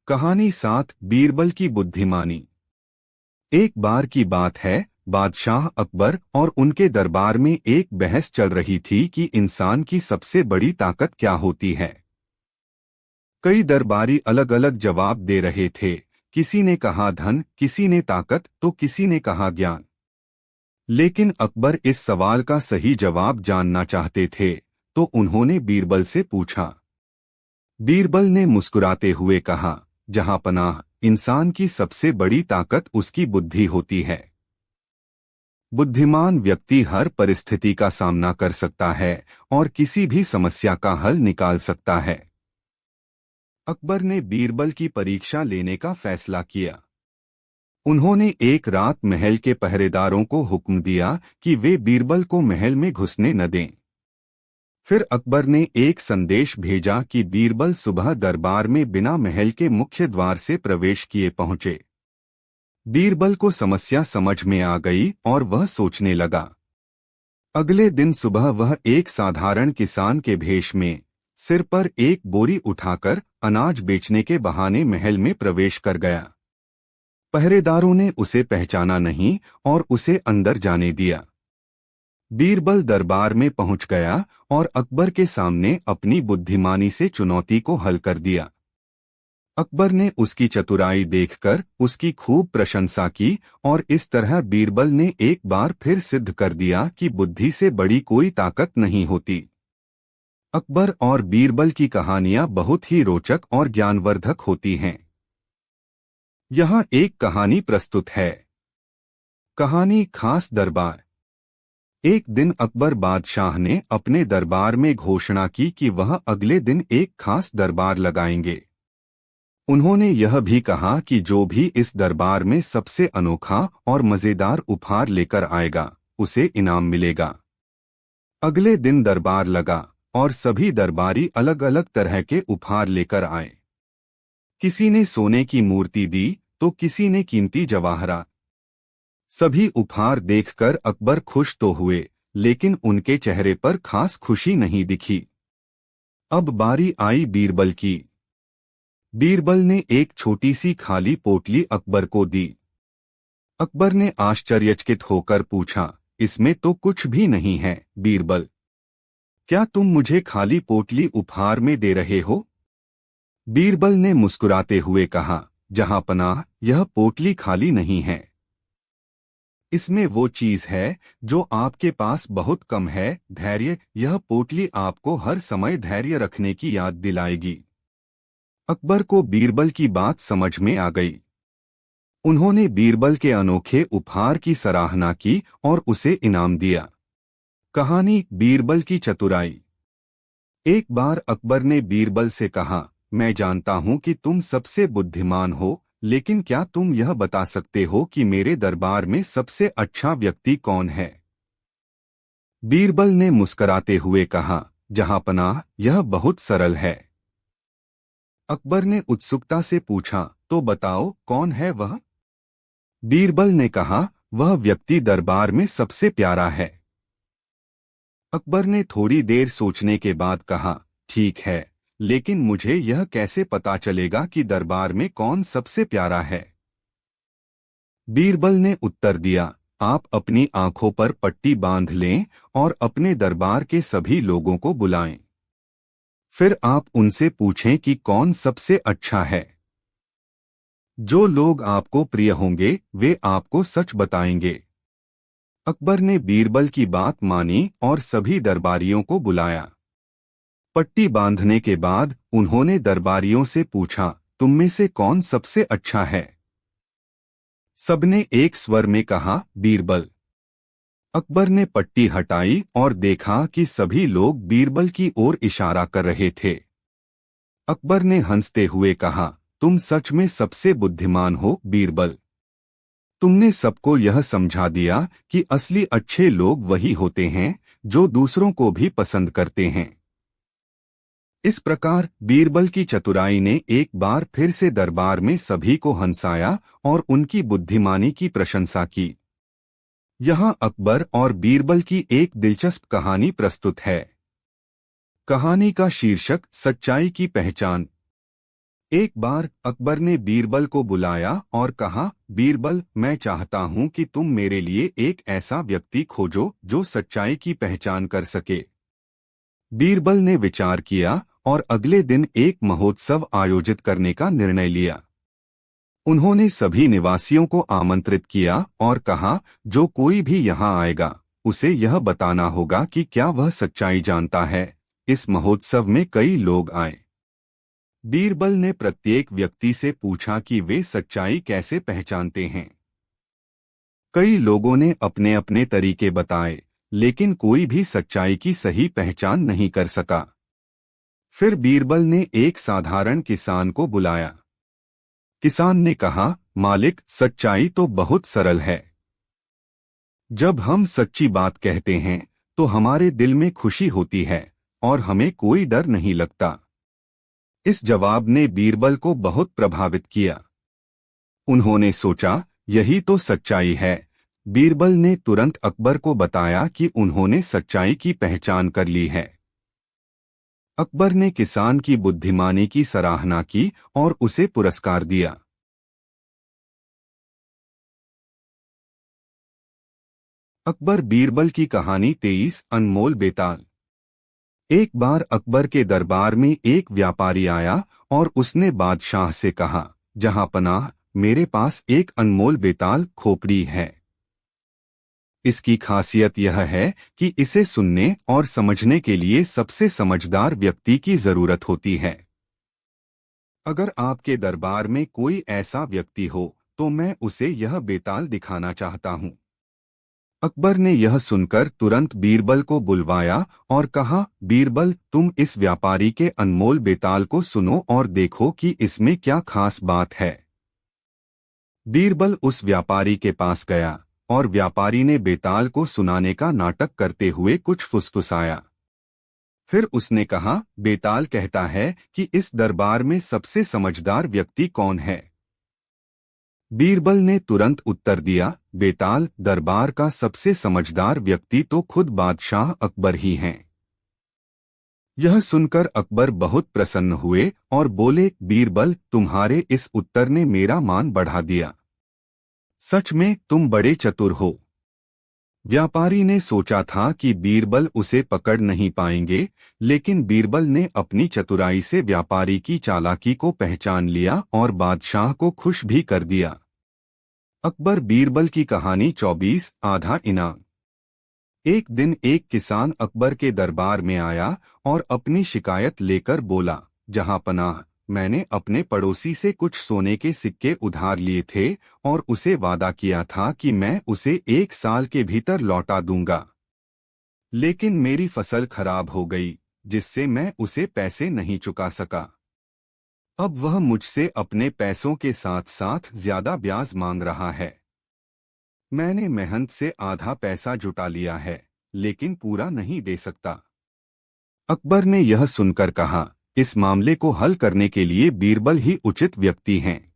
कहानी 7, बीरबल की बुद्धिमानी। एक बार की बात है, बादशाह अकबर और उनके दरबार में एक बहस चल रही थी कि इंसान की सबसे बड़ी ताकत क्या होती है। कई दरबारी अलग अलग जवाब दे रहे थे। किसी ने कहा धन, किसी ने ताकत, तो किसी ने कहा ज्ञान। लेकिन अकबर इस सवाल का सही जवाब जानना चाहते थे, तो उन्होंने बीरबल से पूछा। बीरबल ने मुस्कुराते हुए कहा, जहां पनाह, इंसान की सबसे बड़ी ताकत उसकी बुद्धि होती है। बुद्धिमान व्यक्ति हर परिस्थिति का सामना कर सकता है और किसी भी समस्या का हल निकाल सकता है। अकबर ने बीरबल की परीक्षा लेने का फैसला किया। उन्होंने एक रात महल के पहरेदारों को हुक्म दिया कि वे बीरबल को महल में घुसने न दें। फिर अकबर ने एक संदेश भेजा कि बीरबल सुबह दरबार में बिना महल के मुख्य द्वार से प्रवेश किए पहुंचे। बीरबल को समस्या समझ में आ गई और वह सोचने लगा। अगले दिन सुबह वह एक साधारण किसान के भेष में सिर पर एक बोरी उठाकर अनाज बेचने के बहाने महल में प्रवेश कर गया। पहरेदारों ने उसे पहचाना नहीं और उसे अंदर जाने दिया। बीरबल दरबार में पहुंच गया और अकबर के सामने अपनी बुद्धिमानी से चुनौती को हल कर दिया। अकबर ने उसकी चतुराई देखकर उसकी खूब प्रशंसा की और इस तरह बीरबल ने एक बार फिर सिद्ध कर दिया कि बुद्धि से बड़ी कोई ताकत नहीं होती। अकबर और बीरबल की कहानियां बहुत ही रोचक और ज्ञानवर्धक होती हैं। यहाँ एक कहानी प्रस्तुत है। कहानी खास दरबार। एक दिन अकबर बादशाह ने अपने दरबार में घोषणा की कि वह अगले दिन एक खास दरबार लगाएंगे। उन्होंने यह भी कहा कि जो भी इस दरबार में सबसे अनोखा और मजेदार उपहार लेकर आएगा उसे इनाम मिलेगा। अगले दिन दरबार लगा और सभी दरबारी अलग अलग तरह के उपहार लेकर आए। किसी ने सोने की मूर्ति दी तो किसी ने कीमती जवाहरात। सभी उपहार देखकर अकबर खुश तो हुए, लेकिन उनके चेहरे पर खास खुशी नहीं दिखी। अब बारी आई बीरबल की। बीरबल ने एक छोटी सी खाली पोटली अकबर को दी। अकबर ने आश्चर्यचकित होकर पूछा, इसमें तो कुछ भी नहीं है बीरबल। क्या तुम मुझे खाली पोटली उपहार में दे रहे हो? बीरबल ने मुस्कुराते हुए कहा, जहां पनाह, यह पोटली खाली नहीं है। इसमें वो चीज है जो आपके पास बहुत कम है, धैर्य। यह पोटली आपको हर समय धैर्य रखने की याद दिलाएगी। अकबर को बीरबल की बात समझ में आ गई। उन्होंने बीरबल के अनोखे उपहार की सराहना की और उसे इनाम दिया। कहानी बीरबल की चतुराई। एक बार अकबर ने बीरबल से कहा, मैं जानता हूं कि तुम सबसे बुद्धिमान हो, लेकिन क्या तुम यह बता सकते हो कि मेरे दरबार में सबसे अच्छा व्यक्ति कौन है? बीरबल ने मुस्कराते हुए कहा, जहां पनाह, यह बहुत सरल है। अकबर ने उत्सुकता से पूछा, तो बताओ कौन है वह? बीरबल ने कहा, वह व्यक्ति दरबार में सबसे प्यारा है। अकबर ने थोड़ी देर सोचने के बाद कहा, ठीक है, लेकिन मुझे यह कैसे पता चलेगा कि दरबार में कौन सबसे प्यारा है? बीरबल ने उत्तर दिया, आप अपनी आंखों पर पट्टी बांध लें और अपने दरबार के सभी लोगों को बुलाएं। फिर आप उनसे पूछें कि कौन सबसे अच्छा है। जो लोग आपको प्रिय होंगे वे आपको सच बताएंगे। अकबर ने बीरबल की बात मानी और सभी दरबारियों को बुलाया। पट्टी बांधने के बाद उन्होंने दरबारियों से पूछा, तुम में से कौन सबसे अच्छा है? सबने एक स्वर में कहा, बीरबल। अकबर ने पट्टी हटाई और देखा कि सभी लोग बीरबल की ओर इशारा कर रहे थे। अकबर ने हंसते हुए कहा, तुम सच में सबसे बुद्धिमान हो बीरबल। तुमने सबको यह समझा दिया कि असली अच्छे लोग वही होते हैं जो दूसरों को भी पसंद करते हैं। इस प्रकार बीरबल की चतुराई ने एक बार फिर से दरबार में सभी को हंसाया और उनकी बुद्धिमानी की प्रशंसा की। यहाँ अकबर और बीरबल की एक दिलचस्प कहानी प्रस्तुत है। कहानी का शीर्षक सच्चाई की पहचान। एक बार अकबर ने बीरबल को बुलाया और कहा, बीरबल, मैं चाहता हूं कि तुम मेरे लिए एक ऐसा व्यक्ति खोजो जो सच्चाई की पहचान कर सके। बीरबल ने विचार किया और अगले दिन एक महोत्सव आयोजित करने का निर्णय लिया। उन्होंने सभी निवासियों को आमंत्रित किया और कहा, जो कोई भी यहाँ आएगा उसे यह बताना होगा कि क्या वह सच्चाई जानता है। इस महोत्सव में कई लोग आए। बीरबल ने प्रत्येक व्यक्ति से पूछा कि वे सच्चाई कैसे पहचानते हैं। कई लोगों ने अपने अपने तरीके बताए, लेकिन कोई भी सच्चाई की सही पहचान नहीं कर सका। फिर बीरबल ने एक साधारण किसान को बुलाया। किसान ने कहा, मालिक, सच्चाई तो बहुत सरल है। जब हम सच्ची बात कहते हैं तो हमारे दिल में खुशी होती है और हमें कोई डर नहीं लगता। इस जवाब ने बीरबल को बहुत प्रभावित किया। उन्होंने सोचा, यही तो सच्चाई है। बीरबल ने तुरंत अकबर को बताया कि उन्होंने सच्चाई की पहचान कर ली है। अकबर ने किसान की बुद्धिमानी की सराहना की और उसे पुरस्कार दिया। अकबर बीरबल की कहानी 23 अनमोल बेताल। एक बार अकबर के दरबार में एक व्यापारी आया और उसने बादशाह से कहा, जहां पनाह, मेरे पास एक अनमोल बेताल खोपड़ी है। इसकी खासियत यह है कि इसे सुनने और समझने के लिए सबसे समझदार व्यक्ति की जरूरत होती है। अगर आपके दरबार में कोई ऐसा व्यक्ति हो तो मैं उसे यह बेताल दिखाना चाहता हूँ। अकबर ने यह सुनकर तुरंत बीरबल को बुलवाया और कहा, बीरबल, तुम इस व्यापारी के अनमोल बेताल को सुनो और देखो कि इसमें क्या खास बात है। बीरबल उस व्यापारी के पास गया और व्यापारी ने बेताल को सुनाने का नाटक करते हुए कुछ फुसफुसाया। फिर उसने कहा, बेताल कहता है कि इस दरबार में सबसे समझदार व्यक्ति कौन है? बीरबल ने तुरंत उत्तर दिया, बेताल, दरबार का सबसे समझदार व्यक्ति तो खुद बादशाह अकबर ही हैं। यह सुनकर अकबर बहुत प्रसन्न हुए और बोले, बीरबल, तुम्हारे इस उत्तर ने मेरा मान बढ़ा दिया। सच में तुम बड़े चतुर हो। व्यापारी ने सोचा था कि बीरबल उसे पकड़ नहीं पाएंगे, लेकिन बीरबल ने अपनी चतुराई से व्यापारी की चालाकी को पहचान लिया और बादशाह को खुश भी कर दिया। अकबर बीरबल की कहानी 24 आधा इनाम। एक दिन एक किसान अकबर के दरबार में आया और अपनी शिकायत लेकर बोला, जहां पनाह, मैंने अपने पड़ोसी से कुछ सोने के सिक्के उधार लिए थे और उसे वादा किया था कि मैं उसे 1 साल के भीतर लौटा दूंगा। लेकिन मेरी फसल खराब हो गई, जिससे मैं उसे पैसे नहीं चुका सका। अब वह मुझसे अपने पैसों के साथ साथ ज्यादा ब्याज मांग रहा है। मैंने मेहनत से आधा पैसा जुटा लिया है, लेकिन पूरा नहीं दे सकता। अकबर ने यह सुनकर कहा, इस मामले को हल करने के लिए बीरबल ही उचित व्यक्ति हैं।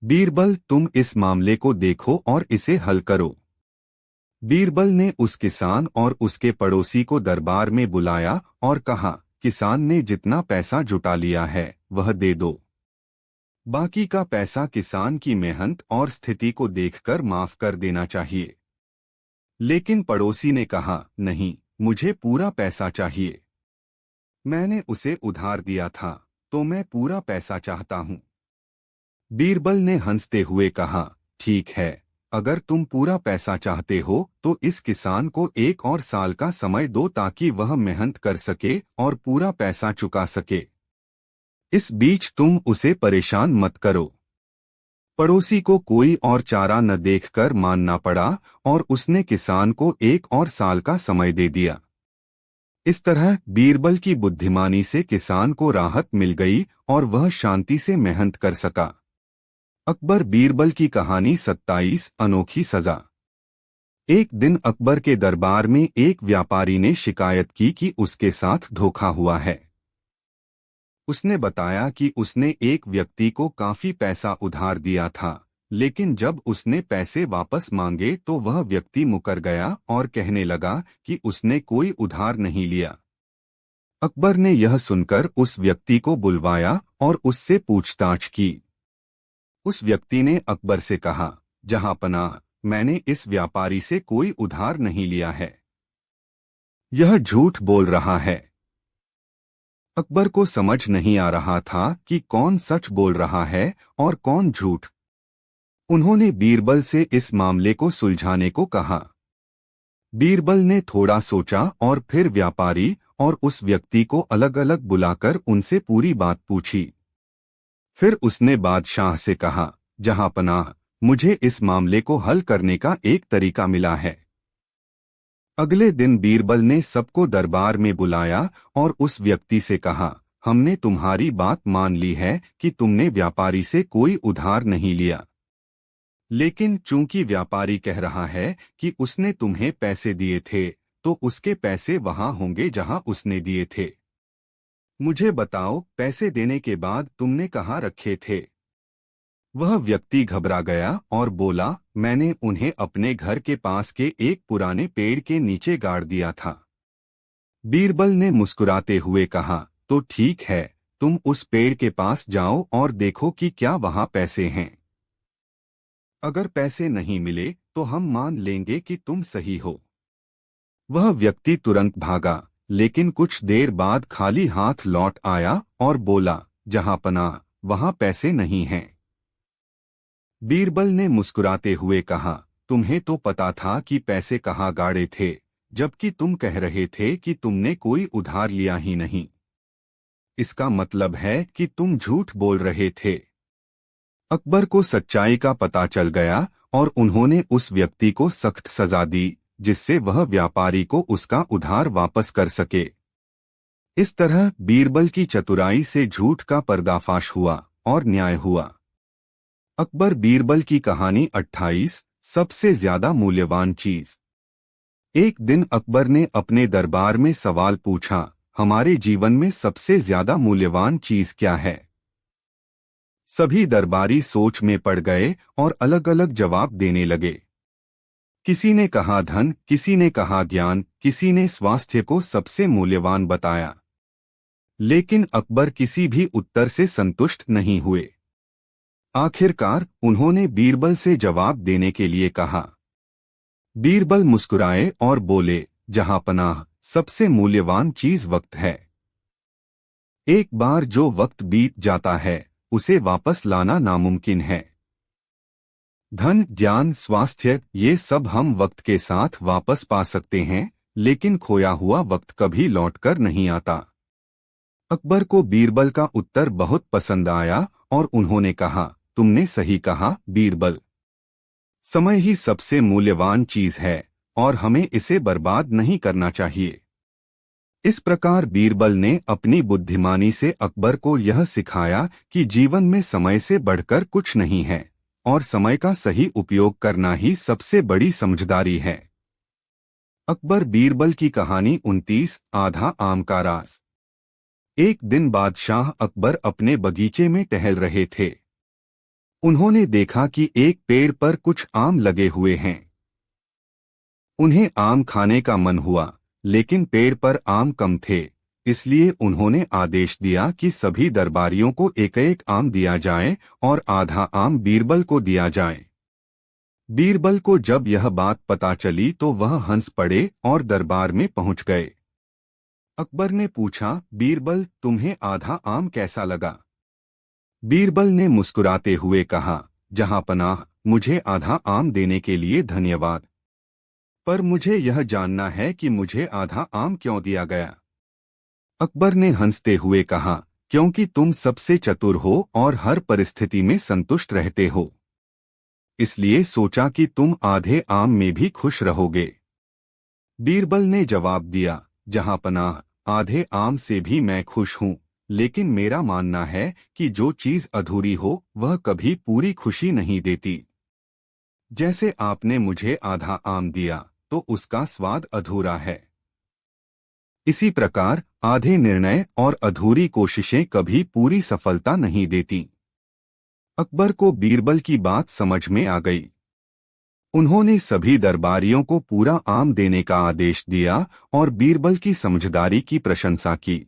बीरबल, तुम इस मामले को देखो और इसे हल करो। बीरबल ने उस किसान और उसके पड़ोसी को दरबार में बुलाया और कहा, किसान ने जितना पैसा जुटा लिया है वह दे दो। बाकी का पैसा किसान की मेहनत और स्थिति को देखकर माफ कर देना चाहिए। लेकिन पड़ोसी ने कहा, नहीं, मुझे पूरा पैसा चाहिए। मैंने उसे उधार दिया था, तो मैं पूरा पैसा चाहता हूं। बीरबल ने हंसते हुए कहा, ठीक है, अगर तुम पूरा पैसा चाहते हो तो इस किसान को 1 और साल का समय दो ताकि वह मेहनत कर सके और पूरा पैसा चुका सके। इस बीच तुम उसे परेशान मत करो। पड़ोसी को कोई और चारा न देखकर मानना पड़ा और उसने किसान को 1 और साल का समय दे दिया। इस तरह बीरबल की बुद्धिमानी से किसान को राहत मिल गई और वह शांति से मेहनत कर सका। अकबर बीरबल की कहानी 27 अनोखी सजा। एक दिन अकबर के दरबार में एक व्यापारी ने शिकायत की कि उसके साथ धोखा हुआ है। उसने बताया कि उसने एक व्यक्ति को काफी पैसा उधार दिया था, लेकिन जब उसने पैसे वापस मांगे तो वह व्यक्ति मुकर गया और कहने लगा कि उसने कोई उधार नहीं लिया। अकबर ने यह सुनकर उस व्यक्ति को बुलवाया और उससे पूछताछ की। उस व्यक्ति ने अकबर से कहा, जहांपनाह, मैंने इस व्यापारी से कोई उधार नहीं लिया है। यह झूठ बोल रहा है। अकबर को समझ नहीं आ रहा था कि कौन सच बोल रहा है और कौन झूठ। उन्होंने बीरबल से इस मामले को सुलझाने को कहा। बीरबल ने थोड़ा सोचा और फिर व्यापारी और उस व्यक्ति को अलग अलग बुलाकर उनसे पूरी बात पूछी। फिर उसने बादशाह से कहा, जहांपनाह, मुझे इस मामले को हल करने का एक तरीका मिला है। अगले दिन बीरबल ने सबको दरबार में बुलाया और उस व्यक्ति से कहा, हमने तुम्हारी बात मान ली है कि तुमने व्यापारी से कोई उधार नहीं लिया। लेकिन चूंकि व्यापारी कह रहा है कि उसने तुम्हें पैसे दिए थे, तो उसके पैसे वहां होंगे जहां उसने दिए थे। मुझे बताओ, पैसे देने के बाद तुमने कहाँ रखे थे? वह व्यक्ति घबरा गया और बोला, मैंने उन्हें अपने घर के पास के एक पुराने पेड़ के नीचे गाड़ दिया था। बीरबल ने मुस्कुराते हुए कहा, तो ठीक है, तुम उस पेड़ के पास जाओ और देखो कि क्या वहां पैसे हैं। अगर पैसे नहीं मिले तो हम मान लेंगे कि तुम सही हो। वह व्यक्ति तुरंत भागा, लेकिन कुछ देर बाद खाली हाथ लौट आया और बोला, जहांपनाह, वहां पैसे नहीं हैं। बीरबल ने मुस्कुराते हुए कहा, तुम्हें तो पता था कि पैसे कहाँ गाड़े थे, जबकि तुम कह रहे थे कि तुमने कोई उधार लिया ही नहीं। इसका मतलब है कि तुम झूठ बोल रहे थे। अकबर को सच्चाई का पता चल गया और उन्होंने उस व्यक्ति को सख्त सजा दी, जिससे वह व्यापारी को उसका उधार वापस कर सके। इस तरह बीरबल की चतुराई से झूठ का पर्दाफाश हुआ और न्याय हुआ। अकबर बीरबल की कहानी 28 सबसे ज्यादा मूल्यवान चीज। एक दिन अकबर ने अपने दरबार में सवाल पूछा, हमारे जीवन में सबसे ज्यादा मूल्यवान चीज क्या है? सभी दरबारी सोच में पड़ गए और अलग अलग जवाब देने लगे। किसी ने कहा धन, किसी ने कहा ज्ञान, किसी ने स्वास्थ्य को सबसे मूल्यवान बताया। लेकिन अकबर किसी भी उत्तर से संतुष्ट नहीं हुए। आखिरकार उन्होंने बीरबल से जवाब देने के लिए कहा। बीरबल मुस्कुराए और बोले, जहांपनाह, सबसे मूल्यवान चीज वक्त है। एक बार जो वक्त बीत जाता है उसे वापस लाना नामुमकिन है। धन, ज्ञान, स्वास्थ्य, ये सब हम वक्त के साथ वापस पा सकते हैं, लेकिन खोया हुआ वक्त कभी लौटकर नहीं आता। अकबर को बीरबल का उत्तर बहुत पसंद आया और उन्होंने कहा, तुमने सही कहा बीरबल। समय ही सबसे मूल्यवान चीज है और हमें इसे बर्बाद नहीं करना चाहिए। इस प्रकार बीरबल ने अपनी बुद्धिमानी से अकबर को यह सिखाया कि जीवन में समय से बढ़कर कुछ नहीं है और समय का सही उपयोग करना ही सबसे बड़ी समझदारी है। अकबर बीरबल की कहानी 29 आधा आम का राज। एक दिन बादशाह अकबर अपने बगीचे में टहल रहे थे। उन्होंने देखा कि एक पेड़ पर कुछ आम लगे हुए हैं। उन्हें आम खाने का मन हुआ, लेकिन पेड़ पर आम कम थे। इसलिए उन्होंने आदेश दिया कि सभी दरबारियों को एक एक आम दिया जाए और आधा आम बीरबल को दिया जाए। बीरबल को जब यह बात पता चली तो वह हंस पड़े और दरबार में पहुंच गए। अकबर ने पूछा, बीरबल, तुम्हें आधा आम कैसा लगा? बीरबल ने मुस्कुराते हुए कहा, जहांपनाह, मुझे आधा आम देने के लिए धन्यवाद, पर मुझे यह जानना है कि मुझे आधा आम क्यों दिया गया। अकबर ने हंसते हुए कहा, क्योंकि तुम सबसे चतुर हो और हर परिस्थिति में संतुष्ट रहते हो, इसलिए सोचा कि तुम आधे आम में भी खुश रहोगे। बीरबल ने जवाब दिया, जहांपनाह, आधे आम से भी मैं खुश हूं, लेकिन मेरा मानना है कि जो चीज अधूरी हो वह कभी पूरी खुशी नहीं देती। जैसे आपने मुझे आधा आम दिया तो उसका स्वाद अधूरा है, इसी प्रकार आधे निर्णय और अधूरी कोशिशें कभी पूरी सफलता नहीं देती। अकबर को बीरबल की बात समझ में आ गई। उन्होंने सभी दरबारियों को पूरा आम देने का आदेश दिया और बीरबल की समझदारी की प्रशंसा की।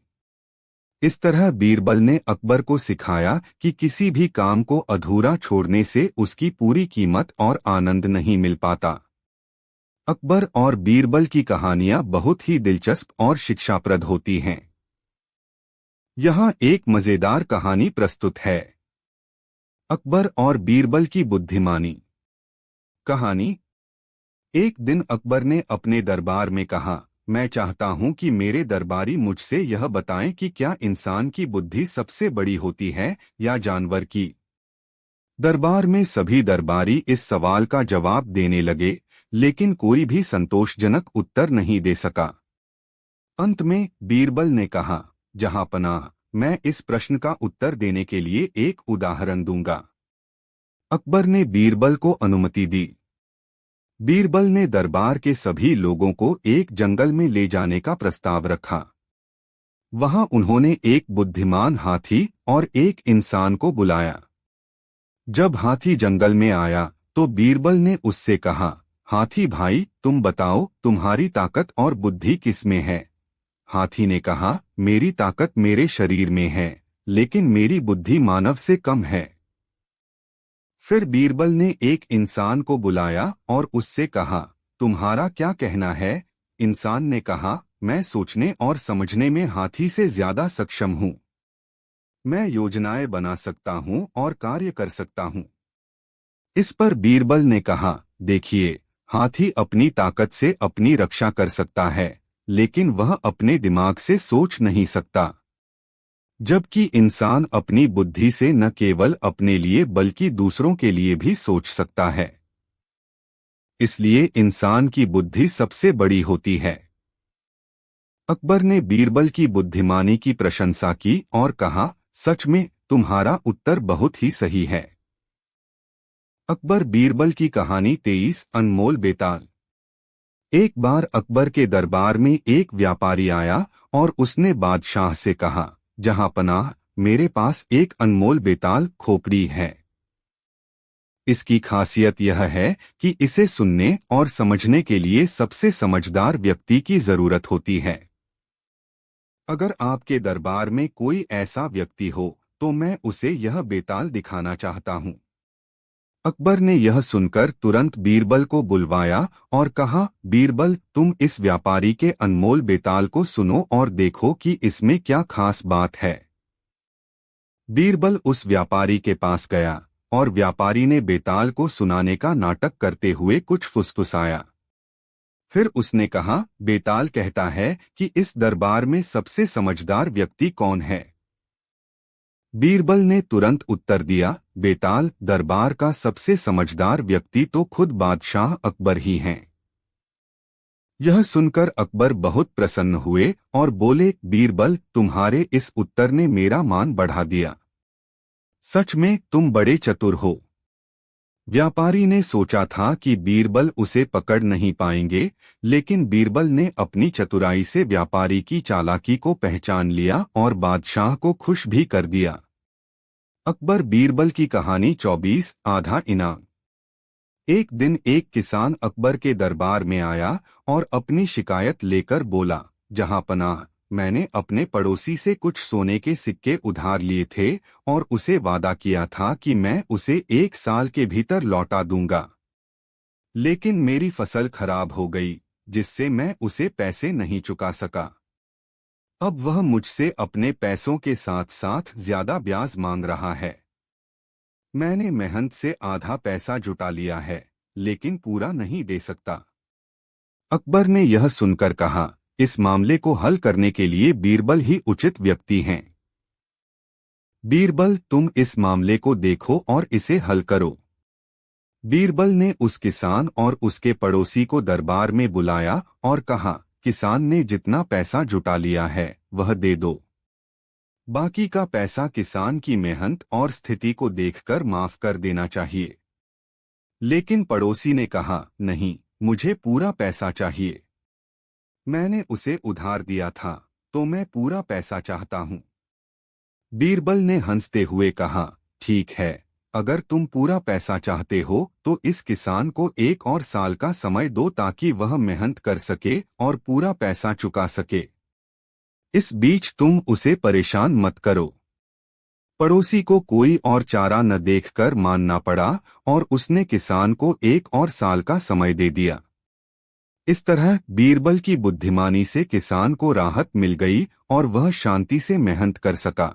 इस तरह बीरबल ने अकबर को सिखाया कि किसी भी काम को अधूरा छोड़ने से उसकी पूरी कीमत और आनंद नहीं मिल पाता। अकबर और बीरबल की कहानियां बहुत ही दिलचस्प और शिक्षाप्रद होती हैं। यहाँ एक मजेदार कहानी प्रस्तुत है। अकबर और बीरबल की बुद्धिमानी। कहानी। एक दिन अकबर ने अपने दरबार में कहा, मैं चाहता हूं कि मेरे दरबारी मुझसे यह बताएं कि क्या इंसान की बुद्धि सबसे बड़ी होती है या जानवर की। दरबार में सभी दरबारी इस सवाल का जवाब देने लगे, लेकिन कोई भी संतोषजनक उत्तर नहीं दे सका। अंत में बीरबल ने कहा, जहांपनाह, मैं इस प्रश्न का उत्तर देने के लिए एक उदाहरण दूंगा। अकबर ने बीरबल को अनुमति दी। बीरबल ने दरबार के सभी लोगों को एक जंगल में ले जाने का प्रस्ताव रखा। वहां उन्होंने एक बुद्धिमान हाथी और एक इंसान को बुलाया। जब हाथी जंगल में आया तो बीरबल ने उससे कहा, हाथी भाई, तुम बताओ, तुम्हारी ताकत और बुद्धि किसमें है? हाथी ने कहा, मेरी ताकत मेरे शरीर में है, लेकिन मेरी बुद्धि मानव से कम है। फिर बीरबल ने एक इंसान को बुलाया और उससे कहा, तुम्हारा क्या कहना है? इंसान ने कहा, मैं सोचने और समझने में हाथी से ज्यादा सक्षम हूँ। मैं योजनाएं बना सकता हूँ और कार्य कर सकता हूँ। इस पर बीरबल ने कहा, देखिए, हाथी अपनी ताकत से अपनी रक्षा कर सकता है, लेकिन वह अपने दिमाग से सोच नहीं सकता। जबकि इंसान अपनी बुद्धि से न केवल अपने लिए बल्कि दूसरों के लिए भी सोच सकता है। इसलिए इंसान की बुद्धि सबसे बड़ी होती है। अकबर ने बीरबल की बुद्धिमानी की प्रशंसा की और कहा, सच में तुम्हारा उत्तर बहुत ही सही है। अकबर बीरबल की कहानी 23 अनमोल बेताल। एक बार अकबर के दरबार में एक व्यापारी आया और उसने बादशाह से कहा, जहांपनाह, मेरे पास एक अनमोल बेताल खोपड़ी है। इसकी खासियत यह है कि इसे सुनने और समझने के लिए सबसे समझदार व्यक्ति की जरूरत होती है। अगर आपके दरबार में कोई ऐसा व्यक्ति हो तो मैं उसे यह बेताल दिखाना चाहता हूँ। अकबर ने यह सुनकर तुरंत बीरबल को बुलवाया और कहा, बीरबल, तुम इस व्यापारी के अनमोल बेताल को सुनो और देखो कि इसमें क्या खास बात है। बीरबल उस व्यापारी के पास गया और व्यापारी ने बेताल को सुनाने का नाटक करते हुए कुछ फुसफुसाया। फिर उसने कहा, बेताल कहता है कि इस दरबार में सबसे समझदार व्यक्ति कौन है? बीरबल ने तुरंत उत्तर दिया, बेताल, दरबार का सबसे समझदार व्यक्ति तो खुद बादशाह अकबर ही हैं। यह सुनकर अकबर बहुत प्रसन्न हुए और बोले, बीरबल, तुम्हारे इस उत्तर ने मेरा मान बढ़ा दिया। सच में तुम बड़े चतुर हो। व्यापारी ने सोचा था कि बीरबल उसे पकड़ नहीं पाएंगे, लेकिन बीरबल ने अपनी चतुराई से व्यापारी की चालाकी को पहचान लिया और बादशाह को खुश भी कर दिया। अकबर बीरबल की कहानी 24 आधा इनाम। एक दिन एक किसान अकबर के दरबार में आया और अपनी शिकायत लेकर बोला, जहां पनाह, मैंने अपने पड़ोसी से कुछ सोने के सिक्के उधार लिए थे और उसे वादा किया था कि मैं उसे 1 साल के भीतर लौटा दूंगा। लेकिन मेरी फसल खराब हो गई, जिससे मैं उसे पैसे नहीं चुका सका। अब वह मुझसे अपने पैसों के साथ साथ ज्यादा ब्याज मांग रहा है। मैंने मेहनत से आधा पैसा जुटा लिया है, लेकिन पूरा नहीं दे सकता। अकबर ने यह सुनकर कहा, इस मामले को हल करने के लिए बीरबल ही उचित व्यक्ति हैं। बीरबल, तुम इस मामले को देखो और इसे हल करो। बीरबल ने उस किसान और उसके पड़ोसी को दरबार में बुलाया और कहा, किसान ने जितना पैसा जुटा लिया है वह दे दो। बाकी का पैसा किसान की मेहनत और स्थिति को देखकर माफ कर देना चाहिए। लेकिन पड़ोसी ने कहा, नहीं, मुझे पूरा पैसा चाहिए। मैंने उसे उधार दिया था, तो मैं पूरा पैसा चाहता हूं। बीरबल ने हंसते हुए कहा, ठीक है, अगर तुम पूरा पैसा चाहते हो तो इस किसान को 1 और साल का समय दो ताकि वह मेहनत कर सके और पूरा पैसा चुका सके। इस बीच तुम उसे परेशान मत करो। पड़ोसी को कोई और चारा न देखकर मानना पड़ा और उसने किसान को 1 और साल का समय दे दिया। इस तरह बीरबल की बुद्धिमानी से किसान को राहत मिल गई और वह शांति से मेहनत कर सका।